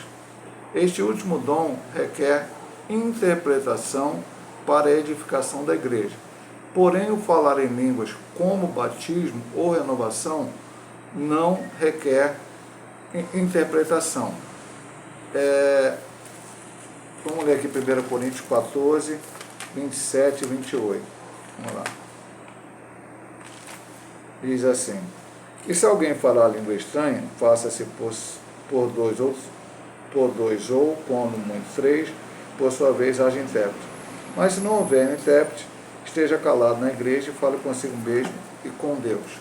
Este último dom requer interpretação para a edificação da igreja. Porém, o falar em línguas como batismo ou renovação não requer interpretação. Vamos ler aqui 1 Coríntios 14, 27 e 28. Vamos lá. Diz assim: e se alguém falar a língua estranha, faça-se por dois, ou quando muito 3, por sua vez haja intérprete. Mas se não houver intérprete, esteja calado na igreja e fale consigo mesmo e com Deus.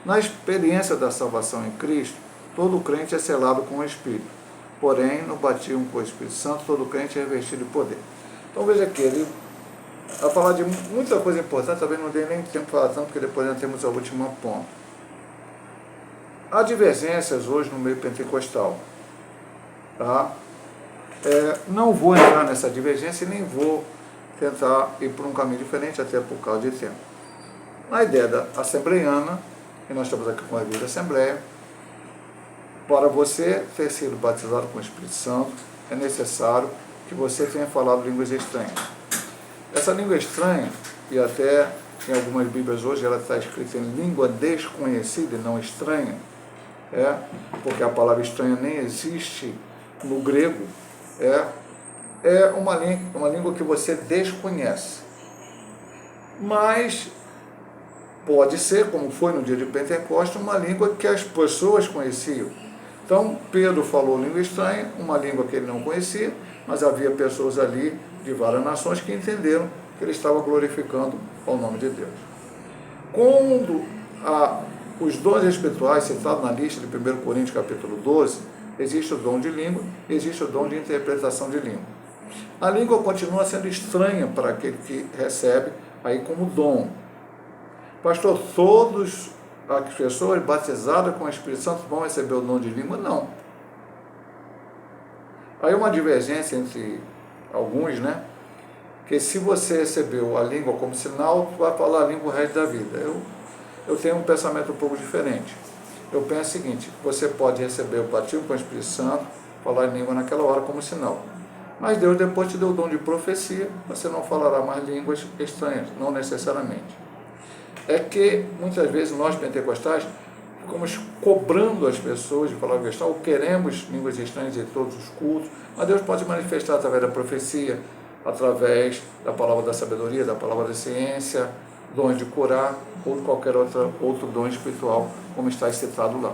Na experiência da salvação em Cristo, todo crente é selado com o Espírito. Porém, no batismo com o Espírito Santo, todo crente é revestido de poder. Então veja aqui, ele vai falar de muita coisa importante, talvez não dê nem tempo de falar tanto, porque depois nós temos a última ponta. Há divergências hoje no meio pentecostal. Tá? Não vou entrar nessa divergência e nem vou tentar ir por um caminho diferente, até por causa de tempo. Na ideia da assembleiana, e nós estamos aqui com a vida da Assembleia, para você ter sido batizado com o Espírito Santo, é necessário que você tenha falado línguas estranhas. Essa língua estranha, e até em algumas Bíblias hoje ela está escrita em língua desconhecida e não estranha, porque a palavra estranha nem existe no grego, é uma língua que você desconhece. Mas pode ser, como foi no dia de Pentecostes, uma língua que as pessoas conheciam. Então, Pedro falou língua estranha, uma língua que ele não conhecia, mas havia pessoas ali de várias nações que entenderam que ele estava glorificando ao nome de Deus. Quando os dons espirituais citados na lista de 1 Coríntios capítulo 12, existe o dom de língua, existe o dom de interpretação de língua. A língua continua sendo estranha para aquele que recebe aí como dom. Pastor, todas as pessoas batizadas com o Espírito Santo vão receber o dom de língua? Não. Aí uma divergência entre alguns, que se você recebeu a língua como sinal, tu vai falar a língua o resto da vida. Eu tenho um pensamento um pouco diferente. Eu penso o seguinte: você pode receber o batismo com o Espírito Santo, falar em língua naquela hora como sinal. Mas Deus depois te deu o dom de profecia, você não falará mais línguas estranhas, não necessariamente. É que muitas vezes nós pentecostais ficamos cobrando as pessoas de falar língua estranha, ou queremos línguas estranhas em todos os cultos, mas Deus pode manifestar através da profecia, através da palavra da sabedoria, da palavra da ciência, dons de curar, ou qualquer outro dom espiritual, como está citado lá.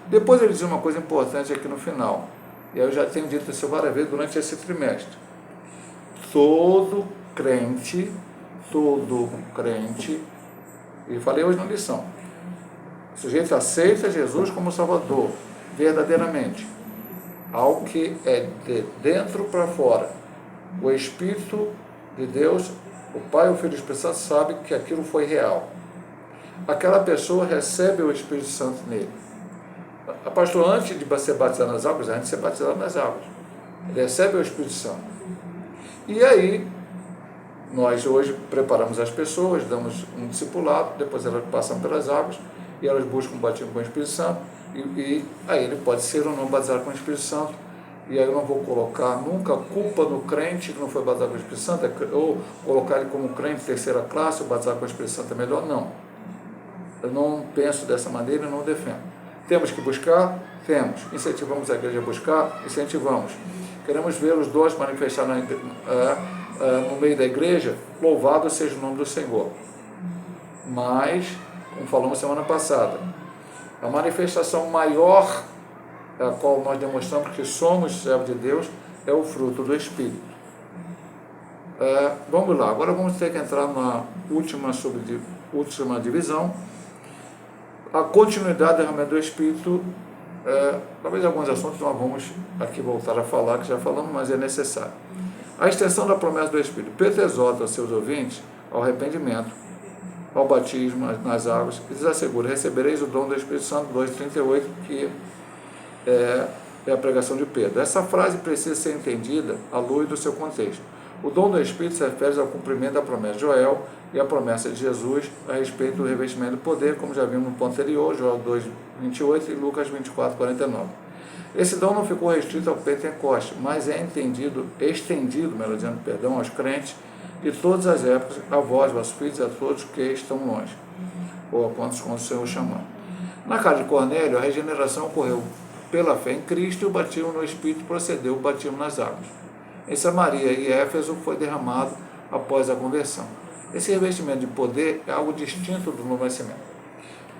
Depois ele diz uma coisa importante aqui no final. e eu já tenho dito isso várias vezes durante esse trimestre, todo crente, e falei hoje na lição, o sujeito aceita Jesus como Salvador, verdadeiramente, ao que é de dentro para fora. O Espírito de Deus, o Pai, o Filho e o Espírito Santo sabe que aquilo foi real. Aquela pessoa recebe o Espírito Santo nele. A pastor, antes de ser batizado nas águas, antes de ser batizado nas águas, ele recebe o Espírito Santo. E aí, nós hoje preparamos as pessoas, damos um discipulado, depois elas passam pelas águas, e elas buscam um batismo com o Espírito Santo, e aí ele pode ser ou não batizado com o Espírito Santo. E aí eu não vou colocar nunca a culpa no crente que não foi batizado com o Espírito Santo, ou colocar ele como crente terceira classe, ou batizado com o Espírito Santo é melhor, não. Eu não penso dessa maneira e não defendo. Temos que buscar? Temos. Incentivamos a igreja a buscar? Incentivamos. Queremos ver os dons manifestar no meio da igreja? Louvado seja o nome do Senhor. Mas, como falamos semana passada, a manifestação maior, a qual nós demonstramos que somos servos de Deus, é o fruto do Espírito. Vamos lá, agora vamos ter que entrar na última divisão, a continuidade do derramamento do Espírito. Talvez alguns assuntos nós vamos aqui voltar a falar, que já falamos, mas é necessário. A extensão da promessa do Espírito. Pedro exorta aos seus ouvintes ao arrependimento, ao batismo nas águas, e lhes assegura: recebereis o dom do Espírito Santo, 2,38, que é a pregação de Pedro. Essa frase precisa ser entendida à luz do seu contexto. O dom do Espírito se refere ao cumprimento da promessa de Joel e a promessa de Jesus a respeito do revestimento do poder, como já vimos no ponto anterior, Joel 2,28 e Lucas 24,49. Esse dom não ficou restrito ao Pentecoste, mas é estendido aos crentes de todas as épocas, a vós, vossos filhos, a todos que estão longe, ou a quantos o Senhor chamar. Na casa de Cornélio, a regeneração ocorreu pela fé em Cristo, e o batismo no Espírito procedeu o batismo nas águas. Em Samaria e Éfeso foi derramado após a conversão. Esse revestimento de poder é algo distinto do novo nascimento.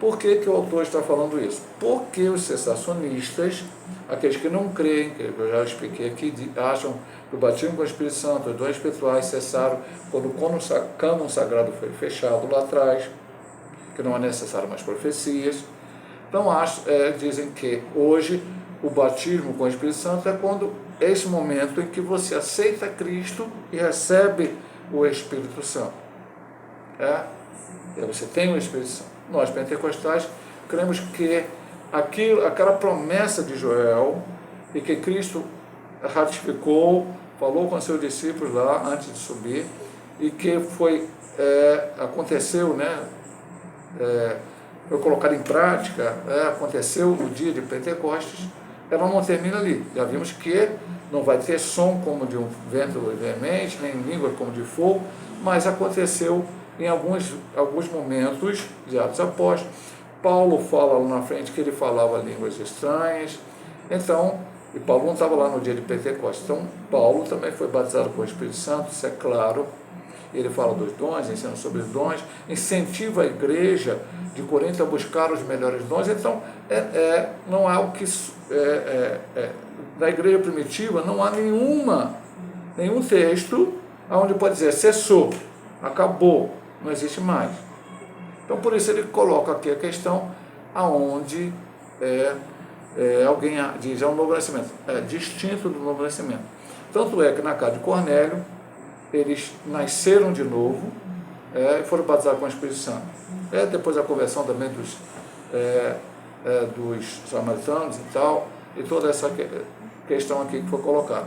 Por que o autor está falando isso? Porque os cessacionistas, aqueles que não creem, que eu já expliquei aqui, acham que o batismo com o Espírito Santo, os dons espirituais cessaram quando o cânon sagrado foi fechado lá atrás, que não é necessário mais profecias. Então dizem que hoje o batismo com o Espírito Santo é quando esse momento em que você aceita Cristo e recebe o Espírito Santo. E você tem o Espírito Santo. Nós, pentecostais, cremos que aquela promessa de Joel, e que Cristo ratificou, falou com seus discípulos lá antes de subir, e que aconteceu, foi colocado em prática, aconteceu no dia de Pentecostes, ela não termina ali. Já vimos que não vai ter som como de um vento veemente, nem língua como de fogo, mas aconteceu em alguns momentos de Atos Apóstolos. Paulo fala lá na frente que ele falava línguas estranhas. Então, e Paulo não estava lá no dia de Pentecostes. Então, Paulo também foi batizado com o Espírito Santo, isso é claro. Ele fala dos dons, ensina sobre os dons, incentiva a igreja de Corinto a buscar os melhores dons. Então, não há o que... da igreja primitiva não há nenhum texto onde pode dizer cessou, acabou, não existe mais. Então, por isso ele coloca aqui a questão aonde alguém diz, é um novo nascimento, é distinto do novo nascimento. Tanto é que na casa de Cornélio, eles nasceram de novo e foram batizados com o Espírito Santo. Depois a conversão também dos samaritanos e tal, e toda essa questão aqui que foi colocada.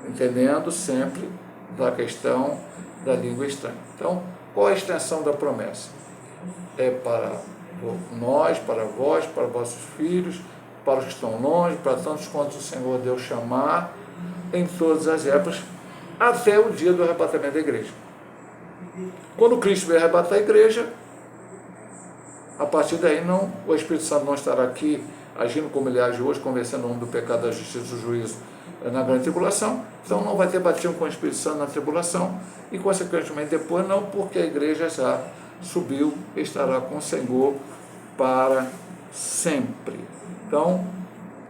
Entendendo sempre da questão da língua estranha. Então, qual a extensão da promessa? É para nós, para vós, para vossos filhos, para os que estão longe, para tantos quantos o Senhor Deus chamar, em todas as épocas, até o dia do arrebatamento da igreja. Quando Cristo veio arrebatar a igreja, a partir daí o Espírito Santo não estará aqui agindo como ele age hoje, convencendo o homem do pecado, da justiça e do juízo na grande tribulação. Então não vai ter batismo com o Espírito Santo na tribulação, e consequentemente depois não, porque a igreja já subiu e estará com o Senhor para sempre. Então,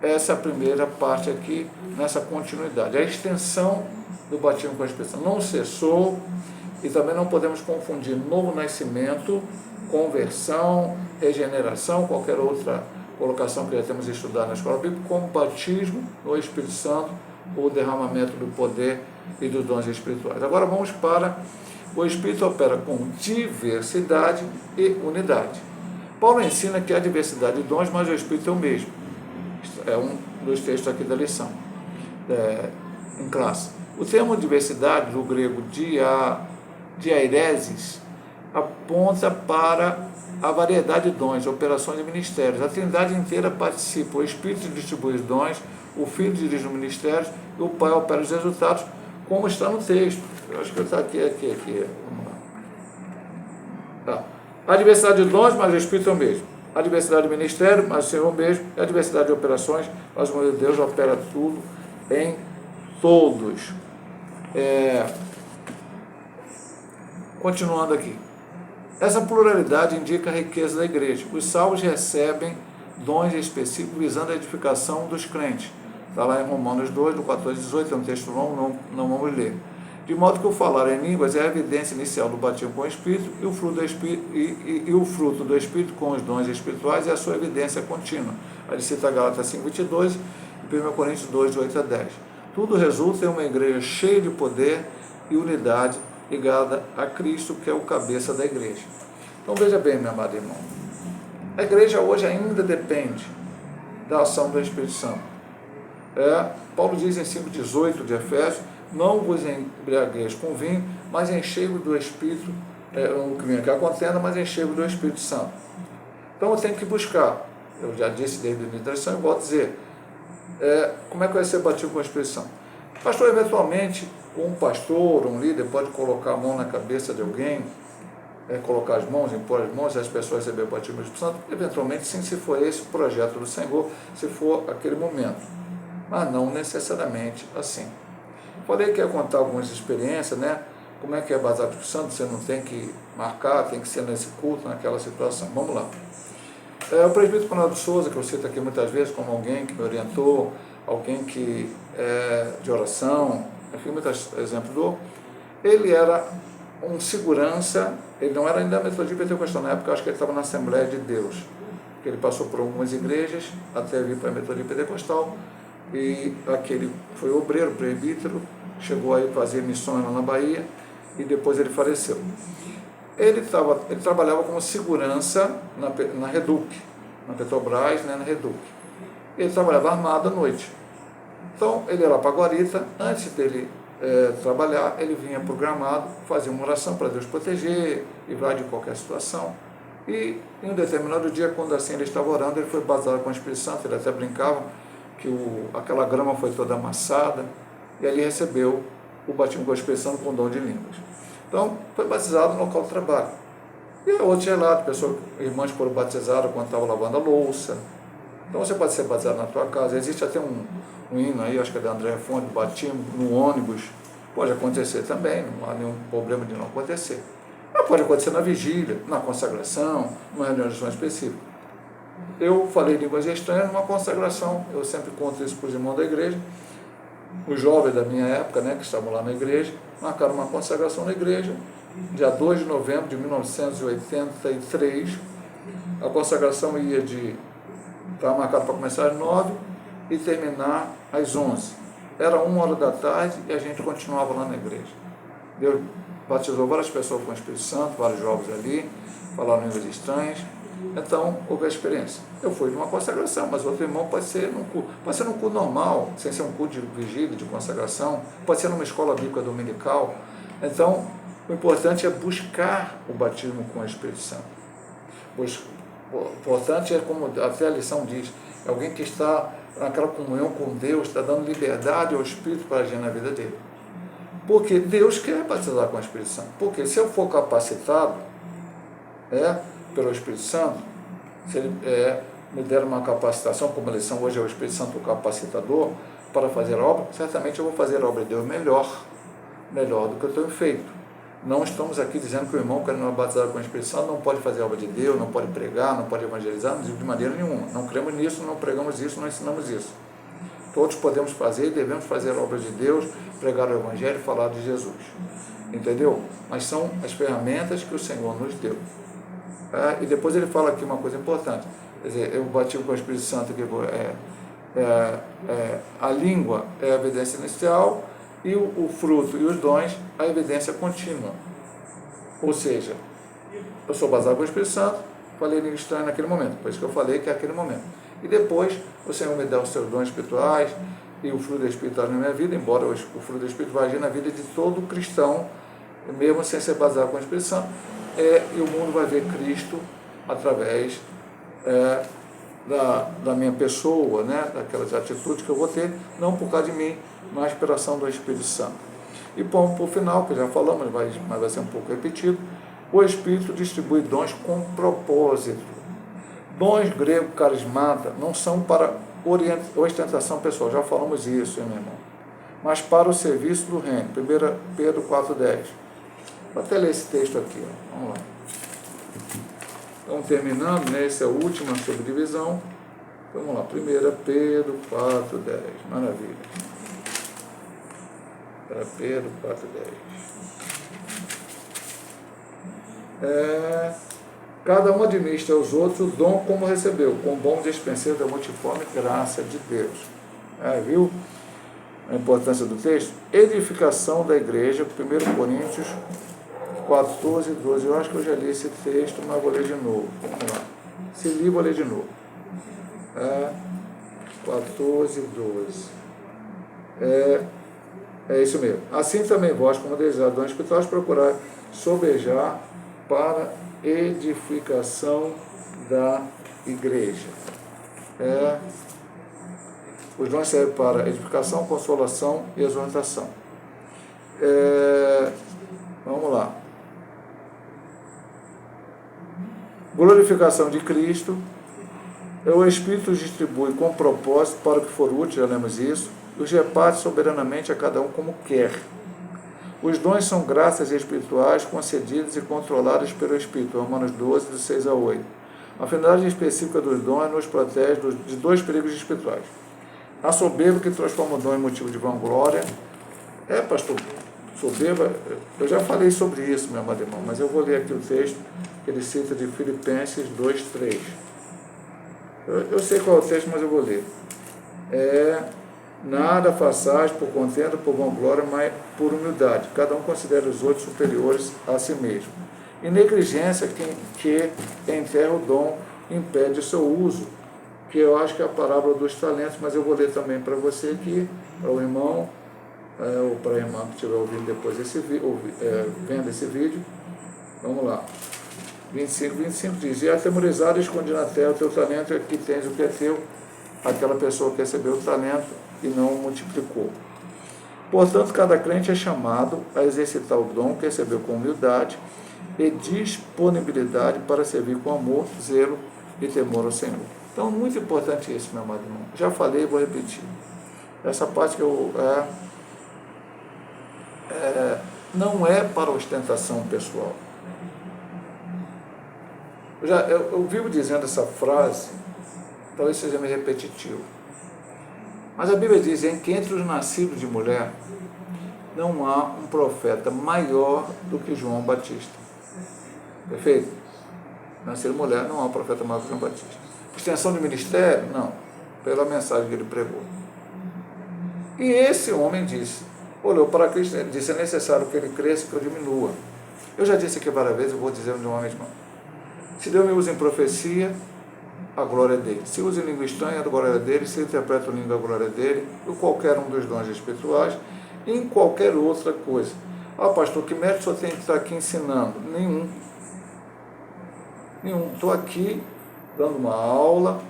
essa primeira parte aqui, nessa continuidade. A extensão do batismo com o Espírito Santo não cessou, e também não podemos confundir novo nascimento, conversão, regeneração, qualquer outra colocação que já temos estudado na escola bíblica, como batismo no Espírito Santo, o derramamento do poder e dos dons espirituais. Agora vamos para o Espírito opera com diversidade e unidade. Paulo ensina que há diversidade de dons, mas o Espírito é o mesmo. É um dos textos aqui da lição, em classe. O termo diversidade, do grego diairesis, aponta para a variedade de dons, operações e ministérios. A Trindade inteira participa, o Espírito distribui os dons, o Filho dirige os ministérios e o Pai opera os resultados, como está no texto. Eu acho que está aqui. Vamos lá. Tá. A diversidade de dons, mas o Espírito é o mesmo. A diversidade de ministério, mas o Senhor é o mesmo. A diversidade de operações, mas o Deus opera tudo em todos. Continuando aqui. Essa pluralidade indica a riqueza da igreja. Os salvos recebem dons específicos visando a edificação dos crentes. Está lá em Romanos 2, do 14 a 18, é um texto longo, não vamos ler. De modo que o falar em línguas é a evidência inicial do batismo com o Espírito, e o fruto do Espírito com os dons espirituais é a sua evidência contínua. Ele cita Gálatas 5, 22 e 1 Coríntios 2, de 8 a 10. Tudo resulta em uma igreja cheia de poder e unidade, ligada a Cristo, que é o cabeça da igreja. Então veja bem, meu amado irmão, a igreja hoje ainda depende da ação do Espírito Santo. Paulo diz em 5,18 de Efésios: não vos embriagueis com vinho, mas enchei-vos do Espírito, o que vem aqui a contenda, mas enchei-vos do Espírito Santo. Então eu tenho que buscar, eu já disse desde a início da lição e volto a dizer, como é que vai ser batido com o Espírito Santo? Pastor, eventualmente, um pastor, um líder pode colocar a mão na cabeça de alguém, colocar as mãos, impor as mãos, e as pessoas receberem o batismo do Espírito Santo? Eventualmente, sim, se for esse o projeto do Senhor, se for aquele momento. Mas não necessariamente assim. Falei que ia contar algumas experiências, como é que é batizado do Espírito Santo, você não tem que marcar, tem que ser nesse culto, naquela situação. Vamos lá. O presbítero Conrado Souza, que eu cito aqui muitas vezes como alguém que me orientou, alguém que de oração, enfim, muitos exemplos dou, ele era um segurança, ele não era ainda metodista pentecostal, na época eu acho que ele estava na Assembleia de Deus, que ele passou por algumas igrejas até vir para a metodista pentecostal, e aquele foi obreiro, presbítero, chegou a fazer missões lá na Bahia, e depois ele faleceu. Ele trabalhava como segurança na Reduc, na Petrobras, na Reduc. Ele trabalhava armado à noite. Então, ele ia lá para Guarita, antes dele trabalhar, ele vinha programado, fazia uma oração para Deus proteger, livrar de qualquer situação. E em um determinado dia, quando assim ele estava orando, ele foi batizado com o Espírito Santo, ele até brincava que aquela grama foi toda amassada, e ali recebeu o batismo com o Espírito Santo com o dom de línguas. Então, foi batizado no local de trabalho. E outros relatos, irmãs foram batizadas quando estavam lavando a louça. Então, você pode ser batizado na tua casa. Existe até um hino aí, acho que é da Andréa Fonte, batismo no ônibus. Pode acontecer também, não há nenhum problema de não acontecer. Mas pode acontecer na vigília, na consagração, numa reunião de oração específica. Eu falei línguas estranhas numa consagração, eu sempre conto isso para os irmãos da igreja. Os jovens da minha época, que estavam lá na igreja, marcaram uma consagração na igreja, dia 2 de novembro de 1983. A consagração estava marcada para começar às 9 e terminar às 11. Era 1h da tarde e a gente continuava lá na igreja. Deus batizou várias pessoas com o Espírito Santo, vários jovens ali, falaram línguas estranhas. Então, houve a experiência. Eu fui numa consagração, mas outro irmão pode ser num culto normal, sem ser um culto de vigília, de consagração, pode ser numa escola bíblica dominical. Então, o importante é buscar o batismo com o Espírito Santo. O importante é, como até a lição diz, é alguém que está naquela comunhão com Deus, está dando liberdade ao Espírito para agir na vida dele. Porque Deus quer batizar com o Espírito Santo. Porque se eu for capacitado, pelo Espírito Santo, se ele me der uma capacitação, como a lição hoje é o Espírito Santo o capacitador, para fazer a obra, certamente eu vou fazer a obra de Deus melhor do que eu tenho feito. Não estamos aqui dizendo que o irmão que não é batizado com o Espírito Santo não pode fazer a obra de Deus, não pode pregar, não pode evangelizar, de maneira nenhuma. Não cremos nisso, não pregamos isso, não ensinamos isso. Todos podemos fazer e devemos fazer a obra de Deus, pregar o Evangelho e falar de Jesus. Entendeu? Mas são as ferramentas que o Senhor nos deu. E depois ele fala aqui uma coisa importante. Quer dizer, eu batizo com o Espírito Santo, que a língua é a evidência inicial, e o fruto e os dons, a evidência contínua. Ou seja, eu sou batizado com o Espírito Santo, falei língua estranha naquele momento, por isso que eu falei que é aquele momento. E depois, o Senhor me dá os seus dons espirituais e o fruto do Espírito na minha vida, embora o fruto do Espírito vai agir na vida de todo cristão, mesmo sem ser batizado com o Espírito Santo, e o mundo vai ver Cristo através da minha pessoa, né, daquelas atitudes que eu vou ter, não por causa de mim, mas pela ação do Espírito Santo. E por final, que já falamos, mas vai ser um pouco repetido, o Espírito distribui dons com propósito. Dons grego carismata não são para ostentação pessoal, já falamos isso, hein, meu irmão, mas para o serviço do reino. 1 Pedro 4,10. Vou até ler esse texto aqui, ó. Vamos lá. Estamos terminando, né? Essa é a última subdivisão. Vamos lá, 1 Pedro 4,10. Maravilha. 1 Pedro 4,10. Cada um administra aos outros o dom como recebeu, com bom despenseiro da multiforme graça de Deus. Viu a importância do texto? Edificação da igreja, 1 Coríntios 14, 12. Eu acho que eu já li esse texto, mas vou ler de novo. Vamos lá. Se li, vou ler de novo. 14, 12. É isso mesmo. Assim também vós, como desejados espirituais, procurai sobejar para edificação da igreja. Os dons servem para edificação, consolação e exortação. Vamos lá. Glorificação de Cristo. O Espírito distribui com propósito para o que for útil, já lemos isso, e os reparte soberanamente a cada um como quer. Os dons são graças espirituais concedidas e controladas pelo Espírito, Romanos 12, de 6 a 8. A finalidade específica dos dons nos protege de dois perigos espirituais. A soberba, que transforma o dom em motivo de vanglória. Pastor, soberba, eu já falei sobre isso, meu amado irmão, mas eu vou ler aqui o texto que ele cita de Filipenses 2, 3. Eu sei qual é o texto, mas eu vou ler. Nada façais por contenda, por vanglória, mas por humildade. Cada um considera os outros superiores a si mesmo. E negligência que enterra o dom, impede o seu uso, que eu acho que é a parábola dos talentos, mas eu vou ler também para você aqui, para o irmão, ou para a irmã que estiver ouvindo depois vendo esse vídeo. Vamos lá. 25 diz: E atemorizado esconde na terra o teu talento, e aqui tens o que é teu, aquela pessoa que recebeu o talento e não o multiplicou. Portanto, cada crente é chamado a exercitar o dom que recebeu com humildade e disponibilidade para servir com amor, zelo e temor ao Senhor. Então, muito importante isso, meu amado irmão. Já falei e vou repetir. Essa parte que não é para ostentação pessoal. Eu vivo dizendo essa frase, talvez seja meio repetitivo. Mas a Bíblia diz que entre os nascidos de mulher não há um profeta maior do que João Batista. Perfeito? Nascido de mulher não há um profeta maior do que João Batista. Extensão de ministério? Não. Pela mensagem que ele pregou. E esse homem disse, olhou para Cristo e disse: é necessário que ele cresça e que eu diminua. Eu já disse aqui várias vezes, eu vou dizer de uma vez mais. Se Deus me usa em profecia, a glória é dele. Se usa em língua estranha, a glória é dele. Se interpreta em língua, a glória é dele. Ou qualquer um dos dons espirituais, em qualquer outra coisa. Pastor, que mérito só tem que estar aqui ensinando? Nenhum. Estou aqui dando uma aula,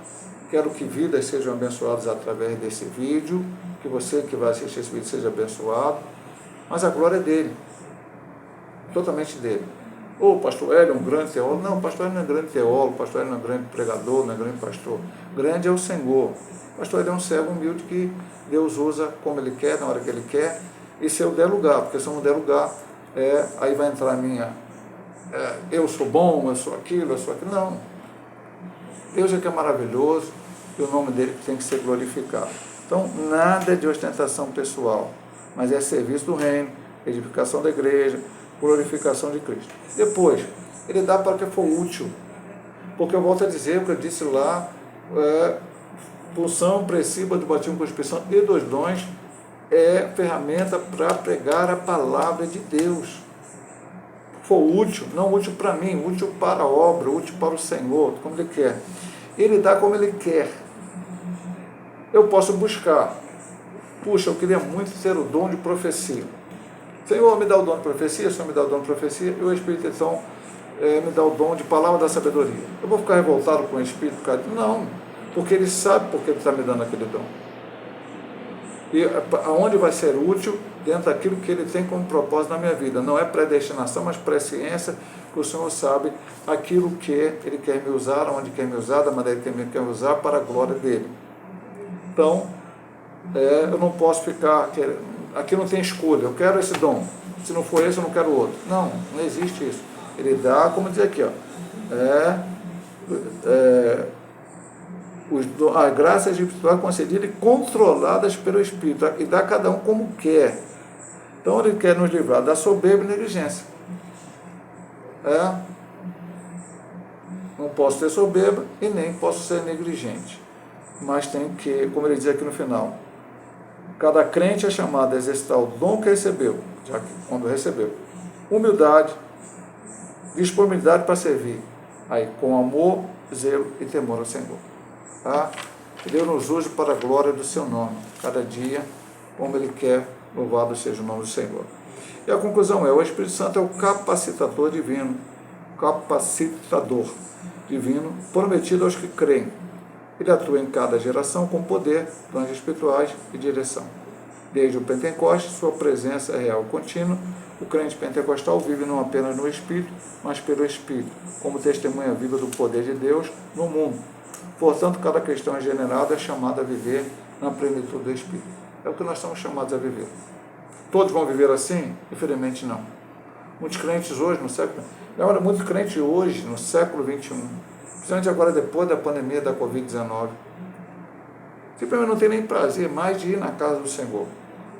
quero que vidas sejam abençoadas através desse vídeo, que você que vai assistir esse vídeo seja abençoado, mas a glória é dele, totalmente dele. Pastor Hélio é um grande teólogo. Não, pastor Hélio não é grande teólogo, pastor Hélio não é grande pregador, não é grande pastor. Grande é o Senhor. Pastor Hélio é um servo humilde que Deus usa como ele quer, na hora que ele quer, e se eu der lugar, porque se eu não der lugar, aí vai entrar a minha, eu sou bom, eu sou aquilo. Não. Deus é que é maravilhoso e o nome dele tem que ser glorificado. Então, nada de ostentação pessoal, mas é serviço do reino, edificação da igreja, glorificação de Cristo. Depois, ele dá para que for útil. Porque eu volto a dizer o que eu disse lá, função principal do batismo com o Espírito Santo e dos dons é ferramenta para pregar a palavra de Deus. For útil, não útil para mim, útil para a obra, útil para o Senhor, como Ele quer. Ele dá como Ele quer. Eu posso buscar. Puxa, eu queria muito ter o dom de profecia. Senhor, me dá o dom de profecia, Senhor, me dá o dom de profecia, e o Espírito, então, me dá o dom de palavra da sabedoria. Eu vou ficar revoltado com o Espírito? Não, porque Ele sabe porque Ele está me dando aquele dom. E aonde vai ser útil? Dentro daquilo que Ele tem como propósito na minha vida. Não é predestinação, mas presciência, que o Senhor sabe aquilo que Ele quer me usar, onde quer me usar, da maneira que Ele quer me usar, para a glória dEle. Então, eu não posso ficar querendo, aqui não tem escolha, eu quero esse dom, se não for esse eu não quero outro. Não existe isso. Ele dá, como diz aqui, a graça espiritual concedida e controladas pelo Espírito, e dá a cada um como quer. Então Ele quer nos livrar da soberba e negligência. Não posso ter soberba e nem posso ser negligente, mas tem que, como ele diz aqui no final, cada crente é chamado a exercitar o dom que recebeu, já que quando recebeu, humildade, disponibilidade para servir, aí com amor, zelo e temor ao Senhor. Que Deus nos use para a glória do seu nome, cada dia, como Ele quer, louvado seja o nome do Senhor. E a conclusão o Espírito Santo é o capacitador divino, prometido aos que creem. Ele atua em cada geração com poder, dons espirituais e direção. Desde o Pentecostes, sua presença é real e contínua. O crente pentecostal vive não apenas no Espírito, mas pelo Espírito, como testemunha viva do poder de Deus no mundo. Portanto, cada cristão regenerado é chamado a viver na plenitude do Espírito. É o que nós estamos chamados a viver. Todos vão viver assim? Infelizmente não. Muitos crentes hoje, no século XXI, principalmente agora depois da pandemia da Covid-19, simplesmente não tem nem prazer mais de ir na casa do Senhor,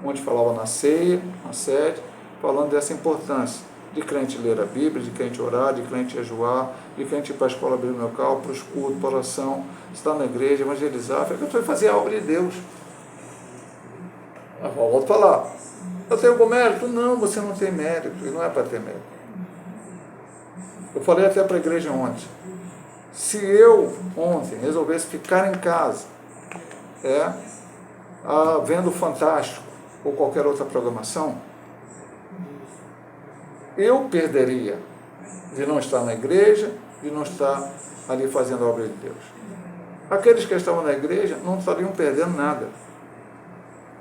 onde falava na ceia, na sede, falando dessa importância de crente ler a Bíblia, de crente orar, de crente jejuar, de crente ir para a escola bíblica local, para os cultos, para a oração, estar na igreja, evangelizar, eu fazer a obra de Deus. Eu volto a falar, eu tenho algum mérito? Não, você não tem mérito, e não é para ter mérito. Eu falei até para a igreja ontem, se eu ontem resolvesse ficar em casa, vendo Fantástico ou qualquer outra programação, eu perderia de não estar na igreja, de não estar ali fazendo a obra de Deus. Aqueles que estavam na igreja não estariam perdendo nada.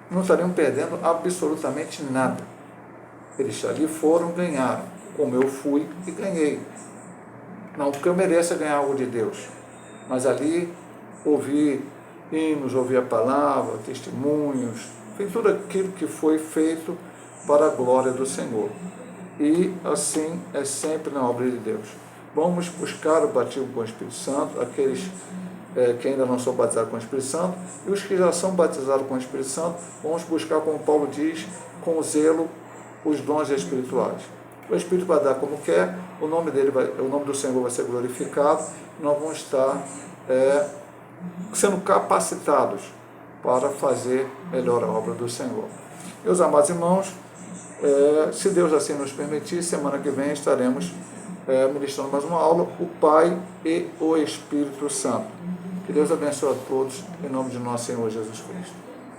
Não estariam perdendo absolutamente nada. Eles ali foram, ganharam, como eu fui e ganhei. Não porque eu mereça ganhar algo de Deus, mas ali ouvi hinos, ouvi a palavra, testemunhos, enfim, tudo aquilo que foi feito para a glória do Senhor. E assim é sempre na obra de Deus. Vamos buscar o batismo com o Espírito Santo, aqueles que ainda não são batizados com o Espírito Santo, e os que já são batizados com o Espírito Santo, vamos buscar, como Paulo diz, com zelo, os dons espirituais. O Espírito vai dar como quer, o nome do Senhor vai ser glorificado, nós vamos estar sendo capacitados para fazer melhor a obra do Senhor. Meus amados irmãos, se Deus assim nos permitir, semana que vem estaremos ministrando mais uma aula, o Pai e o Espírito Santo. Que Deus abençoe a todos, em nome de nosso Senhor Jesus Cristo.